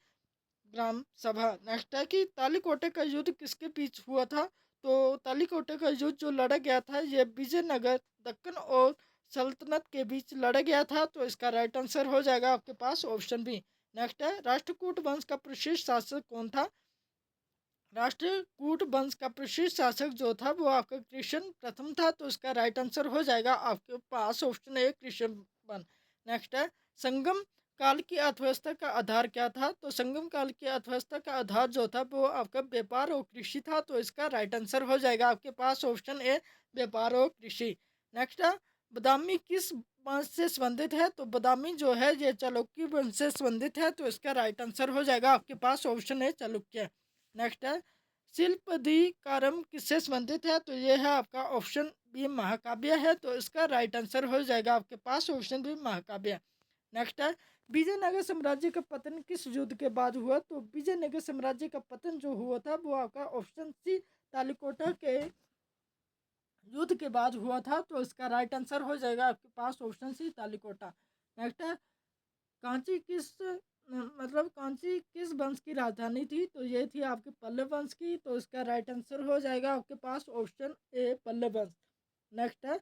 ग्राम सभा। नेक्स्ट है कि तालीकोटे का युद्ध किसके बीच हुआ था? तो तालीकोटे का युद्ध जो लड़ा गया था ये विजयनगर दक्कन और सल्तनत के बीच लड़ा गया था। तो इसका राइट आंसर हो जाएगा आपके पास ऑप्शन बी। नेक्स्ट है राष्ट्रकूट वंश का प्रसिद्ध शासक कौन था? राष्ट्रकूट वंश का प्रसिद्ध शासक जो था वो आपका कृष्ण प्रथम था। तो इसका राइट आंसर हो जाएगा आपके पास option A Krishna one. Next है संगम काल की अर्थव्यवस्था का आधार क्या था? तो संगम काल की अर्थव्यवस्था का आधार जो था वो आपका व्यापार और कृषि था। तो इसका राइट आंसर हो जाएगा आपके पास ऑप्शन ए व्यापार और कृषि। नेक्स्ट है बदामी किस वंश से संबंधित है? तो बदामी जो है ये चालुक्य वंश से संबंधित है। तो इसका राइट आंसर हो जाएगा आपके पास ऑप्शन ए चालुक्य। नेक्स्ट है शिल्पदिकारम किससे संबंधित है? तो ये है आपका ऑप्शन बी महाकाव्य है। तो इसका राइट आंसर हो जाएगा आपके पास ऑप्शन बी महाकाव्य। नेक्स्ट है विजयनगर साम्राज्य का पतन किस युद्ध के बाद हुआ? तो विजयनगर साम्राज्य का पतन जो हुआ था वो आपका ऑप्शन सी तालिकोटा के युद्ध के बाद हुआ था। तो इसका राइट आंसर हो जाएगा आपके पास ऑप्शन सी तालिकोटा। नेक्स्ट है कांची किस मतलब कांची किस वंश की राजधानी थी? तो ये थी आपके पल्लव वंश की। तो इसका राइट आंसर हो जाएगा आपके पास ऑप्शन ए पल्लव वंश। नेक्स्ट है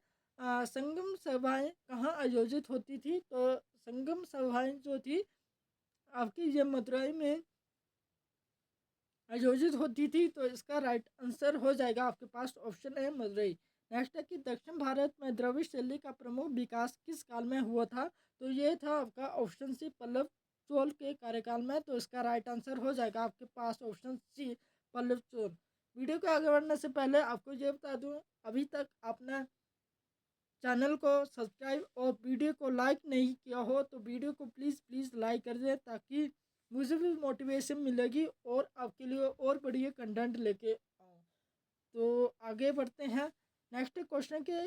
संगम सभाएं कहाँ आयोजित होती थी? तो संगम सभाएं जो थी आपकी ये मदुरई में आयोजित होती थी। तो इसका राइट आंसर हो जाएगा आपके पास ऑप्शन ए मदुरई। नेक्स्ट है कि दक्षिण भारत में द्रविड़ शैली का प्रमुख विकास किस काल में हुआ था? तो ये था आपका ऑप्शन सी पल्लव चोल के कार्यकाल में। तो इसका राइट आंसर हो जाएगा आपके पास option C Pallava Chola. Video को आगे बढ़ने से पहले आपको ये बता दूं अभी तक आपने चैनल को सब्सक्राइब और वीडियो को लाइक नहीं किया हो तो वीडियो को प्लीज़ लाइक कर दें, ताकि मुझे भी मोटिवेशन मिलेगी और आपके लिए और बढ़िया कंटेंट लेके आऊँ। तो आगे बढ़ते हैं नेक्स्ट क्वेश्चन के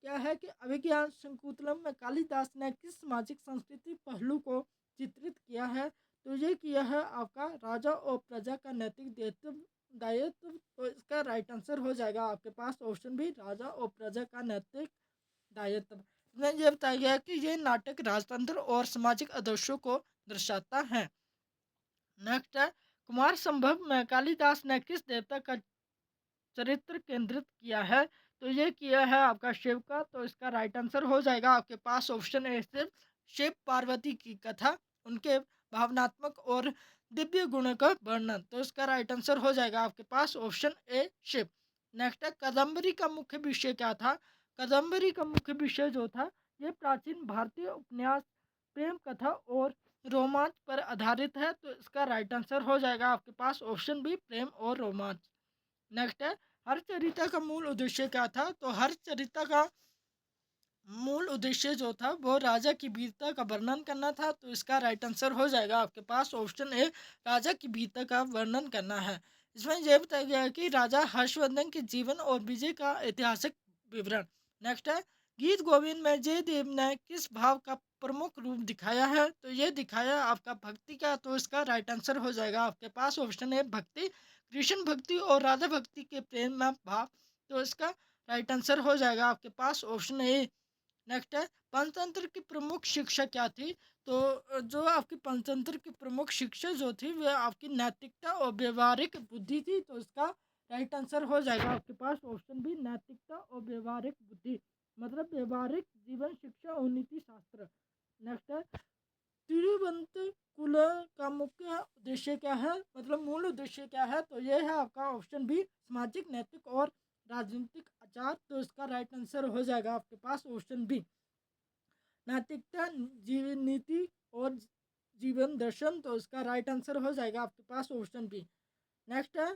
क्या है कि अभिज्ञान शकुंतलम में कालिदास ने किस सामाजिक सांस्कृतिक पहलू को चित्रित किया है? तो ये किया है आपका राजा और प्रजा का नैतिक दायित्व। तो इसका राइट आंसर हो जाएगा आपके पास ऑप्शन भी, राजा और प्रजा का नैतिक दायित्व। इसमें यह बताया गया कि ये नाटक राजतंत्र और सामाजिक आदर्शों को दर्शाता है। नेक्स्ट है, कुमार संभव में कालिदास ने किस देवता का चरित्र केंद्रित किया है? तो ये किया है आपका शिव का। तो इसका राइट आंसर हो जाएगा आपके पास ऑप्शन ए से शिव पार्वती की कथा, उनके भावनात्मक और दिव्य गुणों का वर्णन। तो इसका राइट आंसर हो जाएगा आपके पास ऑप्शन ए शिव। नेक्स्ट है, कादम्बरी का मुख्य विषय क्या था? कादम्बरी का मुख्य विषय जो था, ये प्राचीन भारतीय उपन्यास, प्रेम कथा और रोमांच पर आधारित है। तो इसका राइट आंसर हो जाएगा आपके पास ऑप्शन बी, प्रेम और रोमांच। नेक्स्ट है, हरचरिता का मूल उद्देश्य क्या था? तो हरचरिता का मूल उद्देश्य जो था वो राजा की वीरता का वर्णन करना था। तो इसका राइट आंसर हो जाएगा आपके पास ऑप्शन ए, राजा की वीरता का वर्णन करना है। इसमें यह बताया गया है कि राजा हर्षवर्धन के जीवन और विजय का ऐतिहासिक विवरण। नेक्स्ट है, गीत गोविंद में जयदेव ने किस भाव का प्रमुख रूप दिखाया है? तो ये दिखाया आपका भक्ति का। तो इसका राइट आंसर हो जाएगा आपके पास ऑप्शन ए, भक्ति, कृष्ण भक्ति और राधा भक्ति के प्रेम में भाव। तो इसका राइट आंसर हो जाएगा आपके पास ऑप्शन ए। नेक्स्ट है, पंचतंत्र की प्रमुख शिक्षा क्या थी? तो जो आपकी पंचतंत्र की प्रमुख शिक्षा जो थी वह आपकी नैतिकता और व्यवहारिक बुद्धि थी। तो इसका राइट आंसर हो जाएगा आपके पास ऑप्शन भी, नैतिकता और व्यवहारिक बुद्धि, मतलब व्यवहारिक जीवन शिक्षा और नीति शास्त्र। नेक्स्ट है, तिरुवंतकुल का मुख्य उद्देश्य क्या है, मतलब मूल उद्देश्य क्या है? तो यह है आपका ऑप्शन बी, सामाजिक नैतिक और राजनीतिक आचार। तो इसका राइट आंसर हो जाएगा आपके पास ऑप्शन बी, नैतिकता, जीवन नीति और जीवन दर्शन। तो इसका राइट आंसर हो जाएगा आपके पास ऑप्शन बी। नेक्स्ट है,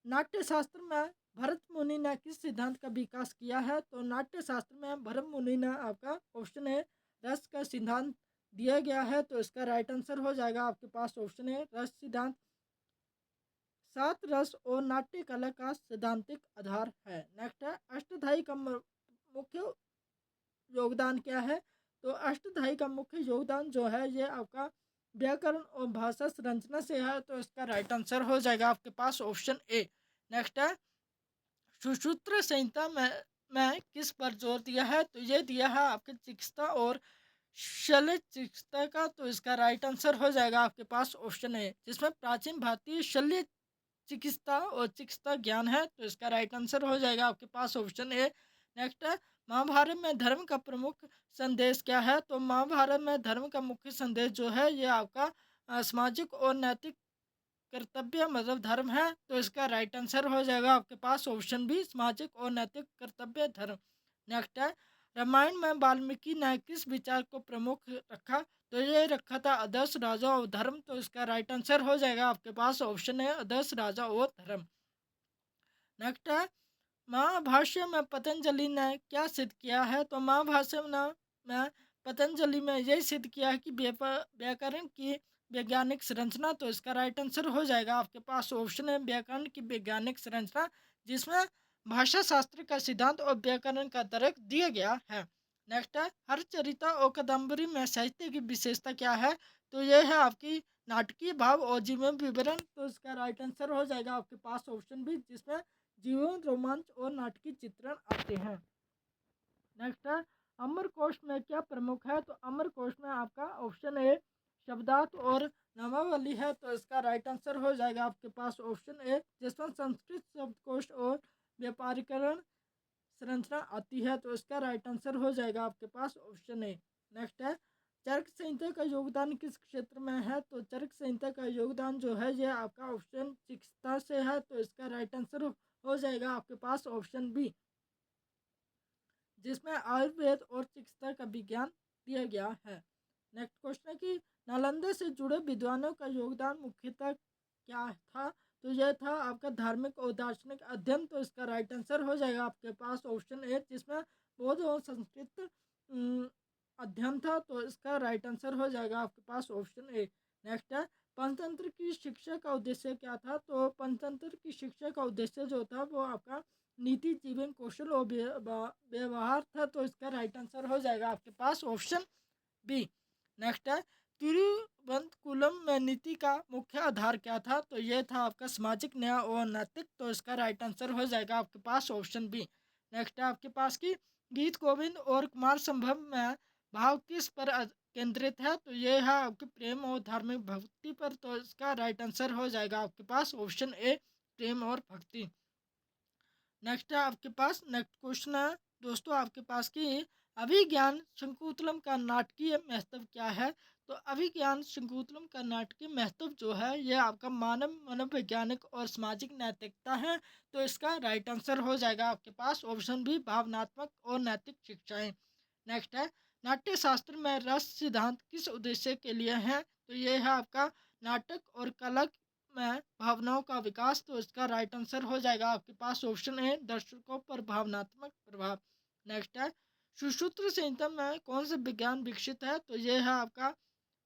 नाट्य शास्त्र में भरत मुनि ने किस सिद्धांत का विकास किया है? तो नाट्य शास्त्र में भरत मुनि ने आपका ऑप्शन है रस का सिद्धांत दिया गया है। तो इसका राइट आंसर हो जाएगा आपके पास ऑप्शन है रस सिद्धांत। सात रस और नाट्य कला का सैद्धांतिक आधार है। नेक्स्ट है, अष्टधाई का मुख्य योगदान क्या है? तो अष्टधाई का मुख्य योगदान जो है ये आपका व्याकरण और भाषा संरचना से है। तो इसका राइट आंसर हो जाएगा आपके पास ऑप्शन ए। नेक्स्ट है, सुश्रुत संहिता में किस पर जोर दिया है? तो ये दिया है आपके चिकित्सा और शल्य चिकित्सा का। तो इसका राइट आंसर हो जाएगा आपके पास ऑप्शन ए, जिसमें प्राचीन भारतीय शल्य चिकित्सा और चिकित्सा ज्ञान है। तो इसका राइट आंसर हो जाएगा आपके पास ऑप्शन ए। नेक्स्ट है, महाभारत में धर्म का प्रमुख संदेश क्या है? तो महाभारत में धर्म का मुख्य संदेश जो है ये आपका सामाजिक और नैतिक कर्तव्य मतलब धर्म है। तो इसका राइट आंसर हो जाएगा आपके पास ऑप्शन बी, सामाजिक और नैतिक कर्तव्य धर्म। नेक्स्ट है, रामायण में वाल्मीकि ने किस विचार को प्रमुख रखा? तो ये रखा था आदर्श राजा और धर्म। तो इसका राइट आंसर हो जाएगा आपके पास ऑप्शन है आदर्श राजा और धर्म। नेक्स्ट है, महाभाष्य में पतंजलि ने क्या सिद्ध किया है? तो महाभाष्य में पतंजलि में यही सिद्ध किया है कि व्याकरण की वैज्ञानिक संरचना। तो इसका राइट आंसर हो जाएगा आपके पास ऑप्शन है व्याकरण की वैज्ञानिक संरचना, जिसमें भाषा शास्त्र का सिद्धांत और व्याकरण का तर्क दिया गया है। नेक्स्ट है, हरचरिता और कादम्बरी में साहित्य की विशेषता क्या है? तो यह है आपकी नाटकीय भाव और जीवन विवरण। तो इसका राइट आंसर हो जाएगा आपके पास ऑप्शन भी, जिसमें जीवन रोमांच और नाटकीय चित्रण आते हैं। नेक्स्ट है, अमर कोश में क्या प्रमुख है? तो अमर कोश में आपका ऑप्शन ए शब्दार्थ और नामावली है। तो इसका राइट आंसर हो जाएगा आपके पास ऑप्शन ए, जिसमें संस्कृत शब्दकोश और व्यापारीकरण संरचना आती है। तो इसका राइट आंसर हो जाएगा आपके पास ऑप्शन ए। नेक्स्ट है, चरक संहिता का योगदान किस क्षेत्र में है? तो चरक संहिता का योगदान जो है ये आपका ऑप्शन चिकित्सा से है। तो इसका राइट आंसर हो जाएगा आपके पास ऑप्शन बी, जिसमें आयुर्वेद और चिकित्सा का विज्ञान दिया गया है। नेक्स्ट क्वेश्चन है कि नालंदा से जुड़े विद्वानों का योगदान मुख्यतः क्या था? तो यह था आपका धार्मिक और दार्शनिक अध्ययन। तो इसका राइट आंसर हो जाएगा आपके पास ऑप्शन ए, जिसमें बौद्ध और संस्कृत अध्ययन था। तो इसका राइट आंसर हो जाएगा आपके पास ऑप्शन ए। नेक्स्ट है, पंचतंत्र की शिक्षा का उद्देश्य क्या था? तो पंचतंत्र की शिक्षा का उद्देश्य जो था वो आपका नीति, जीवन कौशल और व्यवहार था। तो इसका राइट आंसर हो जाएगा आपके पास ऑप्शन बी। नेक्स्ट है, तिरुवनंतपुरम में नीति का मुख्य आधार क्या था? तो ये था आपका सामाजिक न्याय और नैतिक। तो इसका राइट आंसर हो जाएगा आपके पास ऑप्शन बी। नेक्स्ट है आपके पास की गीत गोविंद और कुमार संभव में भाव किस पर केंद्रित है? तो ये है आपके प्रेम और धार्मिक भक्ति पर। तो इसका राइट आंसर हो जाएगा आपके पास ऑप्शन ए, प्रेम और भक्ति। नेक्स्ट है आपके पास, नेक्स्ट क्वेश्चन है दोस्तों आपके पास की अभिज्ञान शकुंतलम का नाटकीय महत्व क्या है? तो अभिज्ञान शकुंतलम का नाटकीय महत्व जो है ये आपका मानव मनोवैज्ञानिक और सामाजिक नैतिकता है। तो इसका राइट आंसर हो जाएगा आपके पास ऑप्शन बी, भावनात्मक और नैतिक शिक्षाएं। नेक्स्ट है, नाट्य शास्त्र में रस सिद्धांत किस उद्देश्य के लिए है? तो ये है आपका नाटक और कला में भावनाओं का विकास। तो इसका राइट आंसर हो जाएगा आपके पास ऑप्शन ए, दर्शकों पर भावनात्मक प्रभाव। नेक्स्ट है, सुश्रुत संहिता में कौन सा विज्ञान विकसित है? तो ये है आपका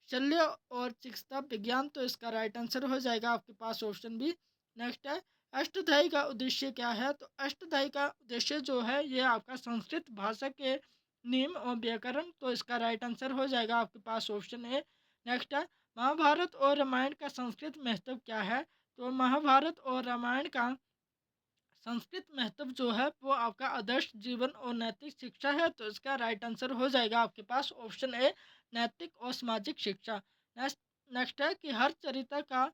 शल्य और चिकित्सा विज्ञान। तो इसका राइट आंसर हो जाएगा आपके पास ऑप्शन बी। नेक्स्ट है, अष्टध्यायी का उद्देश्य क्या है? तो अष्टध्यायी का उद्देश्य जो है ये आपका संस्कृत भाषा के नियम और व्याकरण। तो इसका राइट आंसर हो जाएगा आपके पास ऑप्शन ए। नेक्स्ट है, महाभारत और रामायण का संस्कृत महत्व क्या है? तो महाभारत और रामायण का संस्कृत महत्व जो है वो आपका आदर्श जीवन और नैतिक शिक्षा है। तो इसका राइट आंसर हो जाएगा आपके पास ऑप्शन ए, नैतिक और सामाजिक शिक्षा। नेक्स्ट नेक्स्ट है कि हर चरित्र का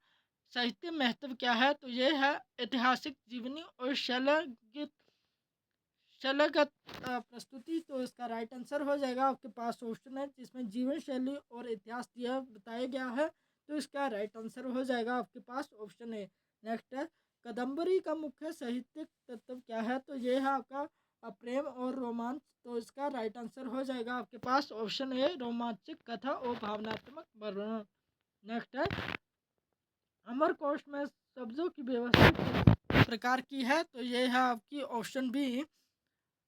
साहित्य महत्व क्या है? तो ये है ऐतिहासिक, जीवनी और शैलीगत प्रस्तुति। तो इसका राइट आंसर हो जाएगा आपके पास ऑप्शन है जिसमें जीवन शैली और इतिहास दिया बताया गया है। तो इसका राइट आंसर हो जाएगा आपके पास ऑप्शन ए। नेक्स्ट है, कादम्बरी का मुख्य साहित्यिक तत्व क्या है? तो ये है आपका प्रेम और रोमांच। तो इसका राइट आंसर हो जाएगा आपके पास ऑप्शन ए, रोमांचक कथा और भावनात्मक वर्णन। नेक्स्ट है, अमर कोश में शब्दों की व्यवस्था किस प्रकार की है? तो ये है आपकी ऑप्शन बी,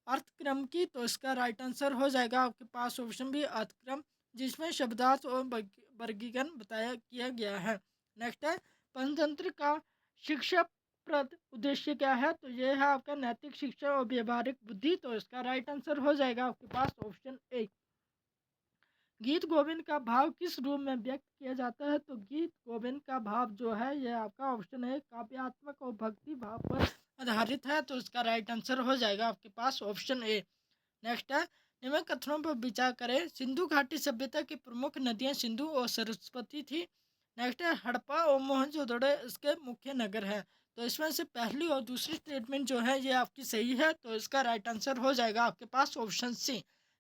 अर्थक्रम की। तो इसका राइट आंसर हो जाएगा आपके पास ऑप्शन बी, अर्थक्रम, जिसमें शब्दार्थ और वर्गीकरण बताया किया गया है। नेक्स्ट है, पंचतंत्र का शिक्षाप्रद उद्देश्य क्या है? तो ये है आपका नैतिक शिक्षा और व्यवहारिक बुद्धि। तो इसका राइट आंसर हो जाएगा आपके पास ऑप्शन ए। गीत गोविंद का भाव किस रूप में व्यक्त किया जाता है? तो गीत गोविंद का भाव जो है ये आपका ऑप्शन है काव्यात्मक और भक्ति भाव पर आधारित है। तो इसका राइट आंसर हो जाएगा आपके पास ऑप्शन ए। नेक्स्ट है, निम्न कथनों पर विचार करें। सिंधु घाटी सभ्यता की प्रमुख नदियां सिंधु और सरस्वती थी। नेक्स्ट है, हड़प्पा और मोहनजोदड़ो इसके मुख्य नगर है। तो इसमें से पहली और दूसरी स्टेटमेंट जो है ये आपकी सही है। तो इसका राइट आंसर हो जाएगा आपके पास ऑप्शन सी।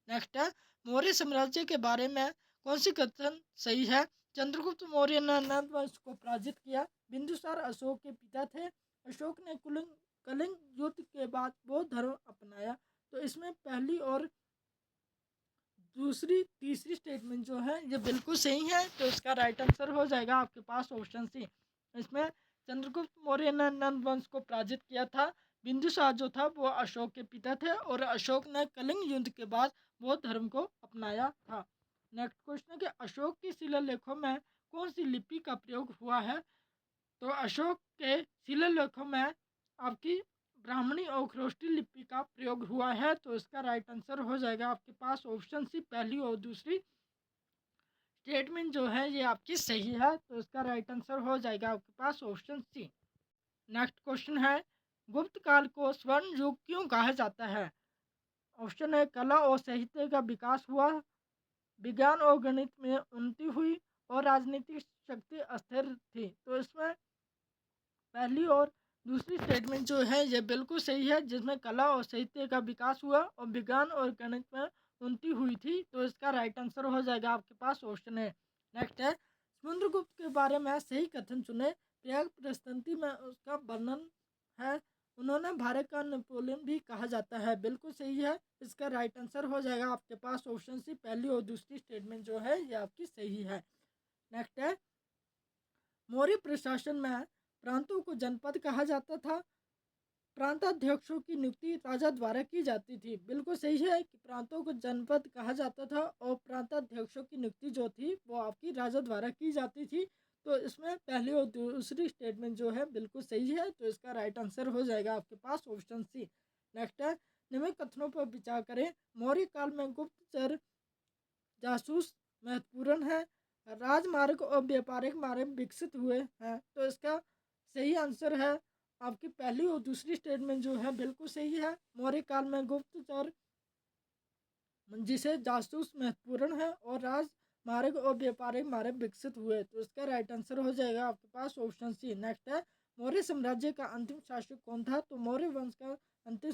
नेक्स्ट है, मौर्य साम्राज्य के बारे में कौन सी कथन सही है? चंद्रगुप्त मौर्य ने नंद वंश को पराजित किया। बिंदुसार अशोक के पिता थे। अशोक ने कलिंग युद्ध के बाद बौद्ध धर्म अपनाया। तो इसमें पहली और दूसरी तीसरी स्टेटमेंट जो है ये बिल्कुल सही है। तो इसका राइट आंसर हो जाएगा आपके पास ऑप्शन सी। इसमें चंद्रगुप्त मौर्य ने नंद वंश को पराजित किया था। बिंदुसार जो था वो अशोक के पिता थे और अशोक ने कलिंग युद्ध के बाद बौद्ध धर्म को अपनाया था। नेक्स्ट क्वेश्चन है कि अशोक के शिलालेखों में कौन सी लिपि का प्रयोग हुआ है? तो अशोक के शिलालेखों में आपकी ब्राह्मणी और खरोष्टी लिपि का प्रयोग हुआ है। तो इसका राइट आंसर हो जाएगा आपके पास ऑप्शन सी, पहली और दूसरी स्टेटमेंट जो है ये आपकी सही है। तो इसका राइट आंसर हो जाएगा आपके पास ऑप्शन सी। नेक्स्ट क्वेश्चन है, गुप्त काल को स्वर्ण युग क्यों कहा जाता है? ऑप्शन है, कला और साहित्य का विकास हुआ, विज्ञान और गणित में उन्नति हुई और राजनीतिक शक्ति अस्थिर थी। तो इसमें पहली और दूसरी स्टेटमेंट जो है ये बिल्कुल सही है, जिसमें कला और साहित्य का विकास हुआ और विज्ञान और गणित में उन्नति हुई थी। तो इसका राइट आंसर हो जाएगा आपके पास ऑप्शन है। नेक्स्ट है, समुद्रगुप्त के बारे में सही कथन चुने। प्रयाग प्रस्तंति में उसका वर्णन है। उन्होंने भारत का नेपोलियन भी कहा जाता है, बिल्कुल सही है। इसका राइट आंसर हो जाएगा आपके पास ऑप्शन सी, पहली और दूसरी स्टेटमेंट जो है ये आपकी सही है। नेक्स्ट है, मौर्य प्रशासन में प्रांतों को जनपद कहा जाता था। प्रांताध्यक्षों की नियुक्ति राजा द्वारा की जाती थी, बिल्कुल सही है कि प्रांतों को जनपद कहा जाता था और प्रांताध्यक्षों की नियुक्ति जो थी वो आपकी राजा द्वारा की जाती थी। तो इसमें पहली और दूसरी स्टेटमेंट जो है बिल्कुल सही है, तो इसका राइट आंसर हो जाएगा आपके पास ऑप्शन सी। नेक्स्ट है, निम्न कथनों पर विचार करें। मौर्य काल में गुप्तचर जासूस महत्वपूर्ण है, राजमार्ग और व्यापारिक मार्ग विकसित हुए हैं। तो इसका सही आंसर है आपकी पहली और दूसरी स्टेटमेंट जो है बिल्कुल सही है। मौर्य काल में गुप्तचर जिसे जासूस महत्वपूर्ण है और राजमार्ग और व्यापारिक मार्ग विकसित हुए। तो इसका राइट आंसर हो जाएगा आपके पास ऑप्शन सी। नेक्स्ट है, मौर्य साम्राज्य का अंतिम शासक कौन था? तो मौर्य वंश का अंतिम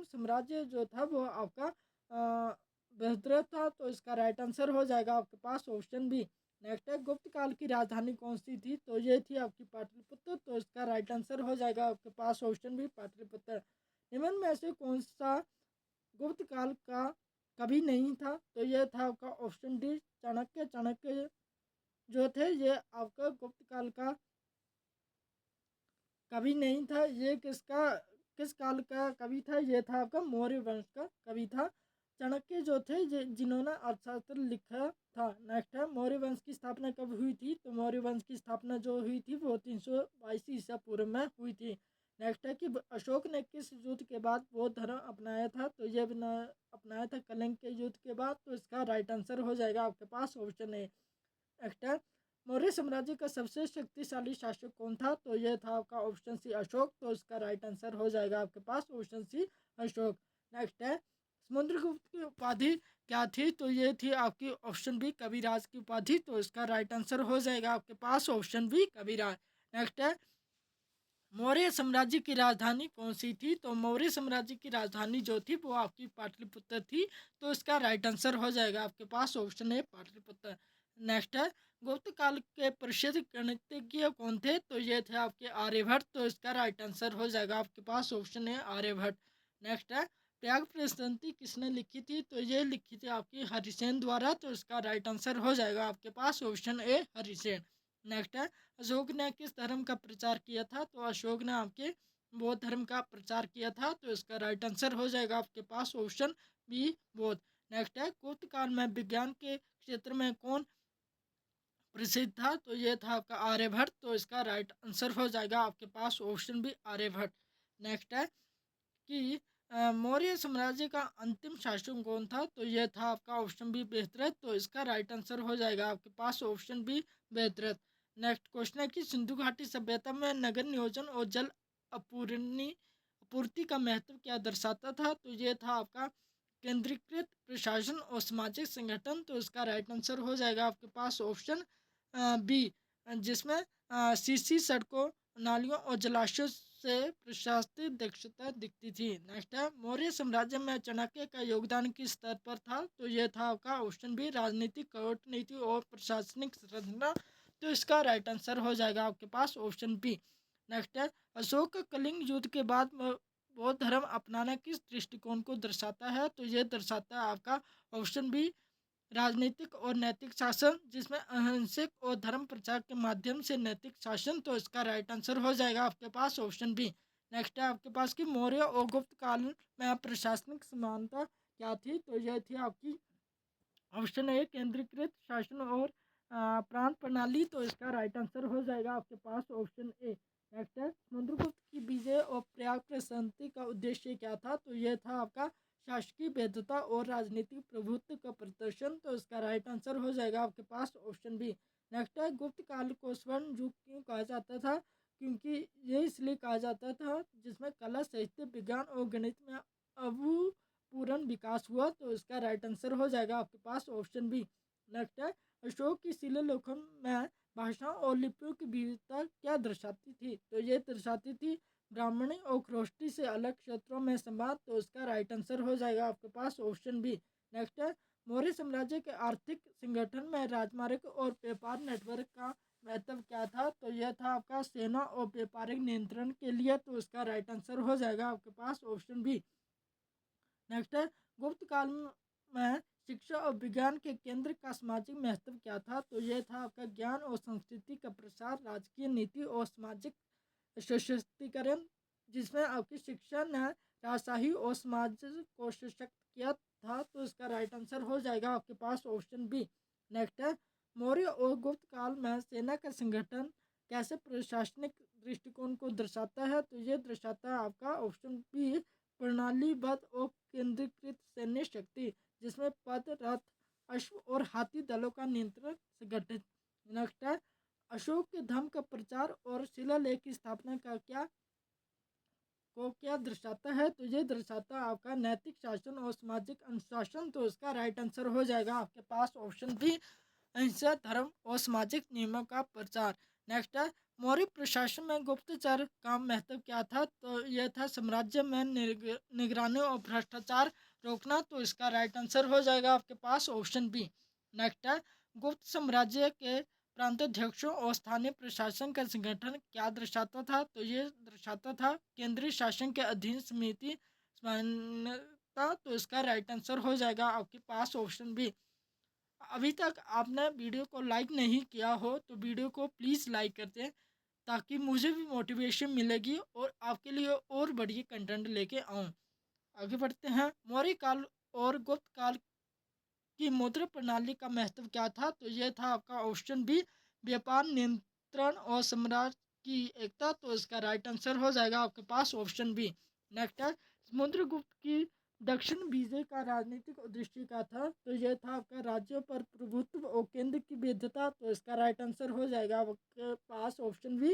साम्राज्य जो था वो आपका बृहद्रथ था। तो इसका राइट आंसर हो जाएगा आपके पास ऑप्शन बी। नेक्स्ट है, गुप्त काल की राजधानी कौन सी थी? तो ये थी आपकी पाटलिपुत्र। तो इसका राइट आंसर हो जाएगा आपके पास ऑप्शन बी, पाटलिपुत्र। निम्न में से कौन सा गुप्त काल का कभी नहीं था? तो यह था आपका ऑप्शन डी, चाणक्य। चाणक्य जो थे ये आपका गुप्त काल का कभी नहीं था। ये किस काल का कवि था? ये था आपका मौर्य वंश का कवि था। चाणक्य जो थे जिन्होंने अर्थशास्त्र लिखा था। नेक्स्ट है, मौर्य वंश की स्थापना कब हुई थी? तो मौर्य वंश की स्थापना जो हुई थी वो 322 ईसा पूर्व में हुई थी। नेक्स्ट है कि अशोक ने किस युद्ध के बाद बौद्ध धर्म अपनाया था? तो ये अपनाया था कलिंग के युद्ध के बाद। तो इसका राइट आंसर हो जाएगा आपके पास ऑप्शन ए। नेक्स्ट है, मौर्य साम्राज्य का सबसे शक्तिशाली शासक कौन था? तो यह था आपका ऑप्शन सी, अशोक। तो इसका राइट आंसर हो जाएगा आपके पास ऑप्शन सी, अशोक। नेक्स्ट है, समुद्रगुप्त की उपाधि क्या थी? तो ये थी आपकी ऑप्शन बी, कविराज की उपाधि। तो इसका राइट आंसर हो जाएगा आपके पास ऑप्शन बी, कविराज। नेक्स्ट है, मौर्य साम्राज्य की राजधानी कौन सी थी? तो मौर्य साम्राज्य की राजधानी जो थी वो आपकी पाटलिपुत्र थी। तो इसका राइट आंसर हो जाएगा आपके पास ऑप्शन ए, पाटलिपुत्र। नेक्स्ट है, गुप्त काल के प्रसिद्ध गणितज्ञ कौन थे? तो ये थे आपके आर्यभट्ट। तो इसका राइट आंसर हो जाएगा आपके पास ऑप्शन ए, आर्यभट्ट। नेक्स्ट है, प्रयाग प्रस्तुति किसने लिखी थी? तो ये लिखी थी आपकी हरिसेन द्वारा। तो इसका राइट आंसर हो जाएगा आपके पास ऑप्शन ए, हरिसेन। नेक्स्ट है, अशोक ने किस धर्म का प्रचार किया था? तो अशोक ने आपके बौद्ध धर्म का प्रचार किया था। तो इसका राइट आंसर हो जाएगा आपके पास ऑप्शन बी, बौद्ध। नेक्स्ट है, गुप्त काल में विज्ञान के क्षेत्र में कौन प्रसिद्ध था? तो ये था आपका आर्यभट्ट। तो इसका राइट आंसर हो जाएगा आपके पास ऑप्शन बी, आर्यभट्ट। नेक्स्ट है कि मौर्य साम्राज्य का अंतिम शासक कौन था? तो यह था आपका ऑप्शन बी, बेहतरत। तो इसका राइट आंसर हो जाएगा आपके पास ऑप्शन बी, बेहतरत। नेक्स्ट क्वेश्चन है कि सिंधु घाटी सभ्यता में नगर नियोजन और जल आपूर्ति का महत्व क्या दर्शाता था? तो ये था आपका केंद्रीकृत प्रशासन और सामाजिक संगठन। तो इसका राइट आंसर हो जाएगा आपके पास ऑप्शन बी, जिसमें सीसी सड़कों, नालियों और जलाशयों से प्रशासनिक दक्षता दिखती थी। नेक्स्ट है, मौर्य साम्राज्य में चाणक्य का योगदान किस स्तर पर था? तो यह था आपका ऑप्शन बी, राजनीतिक, कूटनीति और प्रशासनिक संरचना। तो इसका राइट आंसर हो जाएगा आपके पास ऑप्शन बी। नेक्स्ट है, अशोक का कलिंग युद्ध के बाद बौद्ध धर्म अपनाना किस दृष्टिकोण को दर्शाता है? तो यह दर्शाता है आपका ऑप्शन बी, राजनीतिक और नैतिक शासन, जिसमें अहिंसक और धर्म प्रचार के माध्यम से नैतिक शासन। तो इसका राइट आंसर हो जाएगा आपके पास ऑप्शन बी। नेक्स्ट है आपके पास कि मौर्य और गुप्त काल में प्रशासनिक समानता क्या थी? तो यह थी आपकी ऑप्शन ए, केंद्रीकृत शासन और प्रांत प्रणाली। तो इसका राइट आंसर हो जाएगा आपके पास ऑप्शन ए। नेक्स्ट है, समुद्रगुप्त की विजय और प्रयाग प्रशांति का उद्देश्य क्या था? तो यह था आपका शासकीय वैधता और राजनीतिक प्रभुत्व का प्रदर्शन। तो इसका राइट आंसर हो जाएगा आपके पास ऑप्शन बी। नेक्स्ट है, गुप्त काल को स्वर्ण युग क्यों कहा जाता था? क्योंकि ये इसलिए कहा जाता था जिसमें कला, साहित्य, विज्ञान और गणित में अभूतपूर्व विकास हुआ। तो इसका राइट आंसर हो जाएगा आपके पास ऑप्शन बी। नेक्स्ट है, अशोक की शिलालेखों में भाषाओं और लिपियों की विविधता क्या दर्शाती थी? तो ये दर्शाती थी ब्राह्मणी और खरोष्टी से अलग क्षेत्रों में संवाद। तो इसका राइट आंसर हो जाएगा आपके पास ऑप्शन बी। नेक्स्ट है, मौर्य साम्राज्य के आर्थिक संगठन में राजमार्ग और व्यापार नेटवर्क का महत्व क्या था? तो यह था आपका सेना और व्यापारिक नियंत्रण के लिए। तो इसका राइट आंसर हो जाएगा आपके पास ऑप्शन बी। नेक्स्ट है, गुप्त काल में शिक्षा और विज्ञान के केंद्र का सामाजिक महत्व क्या था? तो यह था आपका ज्ञान और संस्कृति का प्रसार, राजकीय नीति और सामाजिक सशक्तिकरण, जिसमें आपकी शिक्षा ने राजशाही और समाज को सशक्त किया था। तो इसका राइट आंसर हो जाएगा आपके पास ऑप्शन बी। नेक्स्ट है, मौर्य और गुप्त काल में सेना का संगठन कैसे प्रशासनिक दृष्टिकोण को दर्शाता है, तो ये दर्शाता है आपका ऑप्शन बी, प्रणालीबद्ध और केंद्रीकृत सैन्य शक्ति जिसमें पद, रथ, अश्व और हाथी दलों का नियंत्रण संगठित। नेक्स्ट है, अशोक के धर्म का प्रचार और शिलालेख की स्थापना क्या दर्शाता है, तो ये दर्शाता है आपका नैतिक शासन और सामाजिक अनुशासन। तो इसका राइट आंसर हो जाएगा आपके पास ऑप्शन बी, अहिंसा, धर्म और सामाजिक नियमों का प्रचार। नेक्स्ट है, मौर्य प्रशासन में गुप्तचर का महत्व क्या था, तो यह था साम्राज्य में निगरानी और भ्रष्टाचार रोकना। तो इसका राइट आंसर हो जाएगा आपके पास ऑप्शन बी। नेक्स्ट है, गुप्त साम्राज्य के प्रांताध्यक्षों और स्थानीय प्रशासन का संगठन क्या दर्शाता था, तो ये दर्शाता था केंद्रीय शासन के अधीन समिति मान्यता। तो इसका राइट आंसर हो जाएगा आपके पास ऑप्शन बी। अभी तक आपने वीडियो को लाइक नहीं किया हो तो वीडियो को प्लीज़ लाइक कर दें, ताकि मुझे भी मोटिवेशन मिलेगी और आपके लिए और बढ़िया कंटेंट लेके आऊँ। आगे बढ़ते हैं, मौर्य काल और गुप्त काल की मुद्रा प्रणाली का महत्व क्या था, तो यह था आपका ऑप्शन बी, व्यापार नियंत्रण और साम्राज्य की एकता। तो इसका राइट आंसर हो जाएगा आपके पास ऑप्शन बी। नेक्स्ट है, समुद्रगुप्त की दक्षिण विजय का राजनीतिक उद्देश्य क्या था, तो यह था आपका राज्यों पर प्रभुत्व और केंद्र की वैधता। तो इसका राइट आंसर हो जाएगा आपके पास ऑप्शन बी,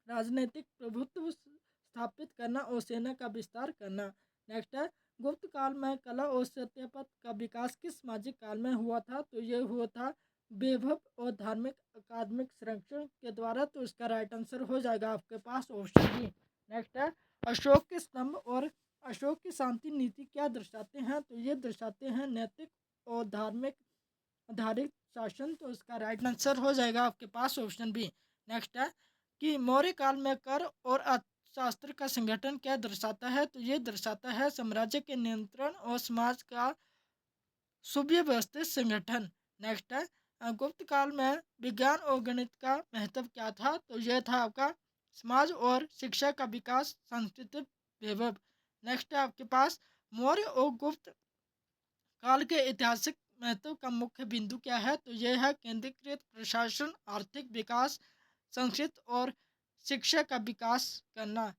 राजनीतिक प्रभुत्व स्थापित करना और सेना का विस्तार करना। नेक्स्ट है, गुप्त काल में कला और सत्यापत का विकास किस सामाजिक काल में हुआ था, तो ये हुआ था वैभव और धार्मिक अकादमिक संरक्षण के द्वारा। तो इसका राइट आंसर हो जाएगा आपके पास ऑप्शन बी। नेक्स्ट है, अशोक के स्तंभ और अशोक की शांति नीति क्या दर्शाते हैं, तो ये दर्शाते हैं नैतिक और धार्मिक आधारित शासन। तो इसका राइट आंसर हो जाएगा आपके पास ऑप्शन बी। नेक्स्ट है कि मौर्य काल में कर और अर्थशास्त्र का संगठन क्या दर्शाता है, तो ये दर्शाता है साम्राज्य के नियंत्रण और समाज का सुव्यवस्थित संगठन। नेक्स्ट है, गुप्त काल में विज्ञान और गणित का महत्व क्या था, तो यह था आपका समाज और शिक्षा का विकास, सांस्कृतिक वैभव। नेक्स्ट है आपके पास, मौर्य और गुप्त काल के ऐतिहासिक महत्व का मुख्य बिंदु क्या है, तो यह है केंद्रीकृत प्रशासन, आर्थिक विकास, संस्कृत और शिक्षा का विकास करना।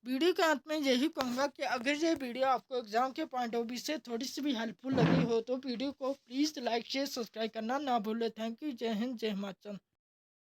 वीडियो के अंत में यही कहूँगा कि अगर ये वीडियो आपको एग्जाम के पॉइंट ऑफ व्यू से थोड़ी सी भी हेल्पफुल लगी हो तो वीडियो को प्लीज़ लाइक शेयर सब्सक्राइब करना ना भूलें। Thank you. जय हिंद, जय हिमाचल।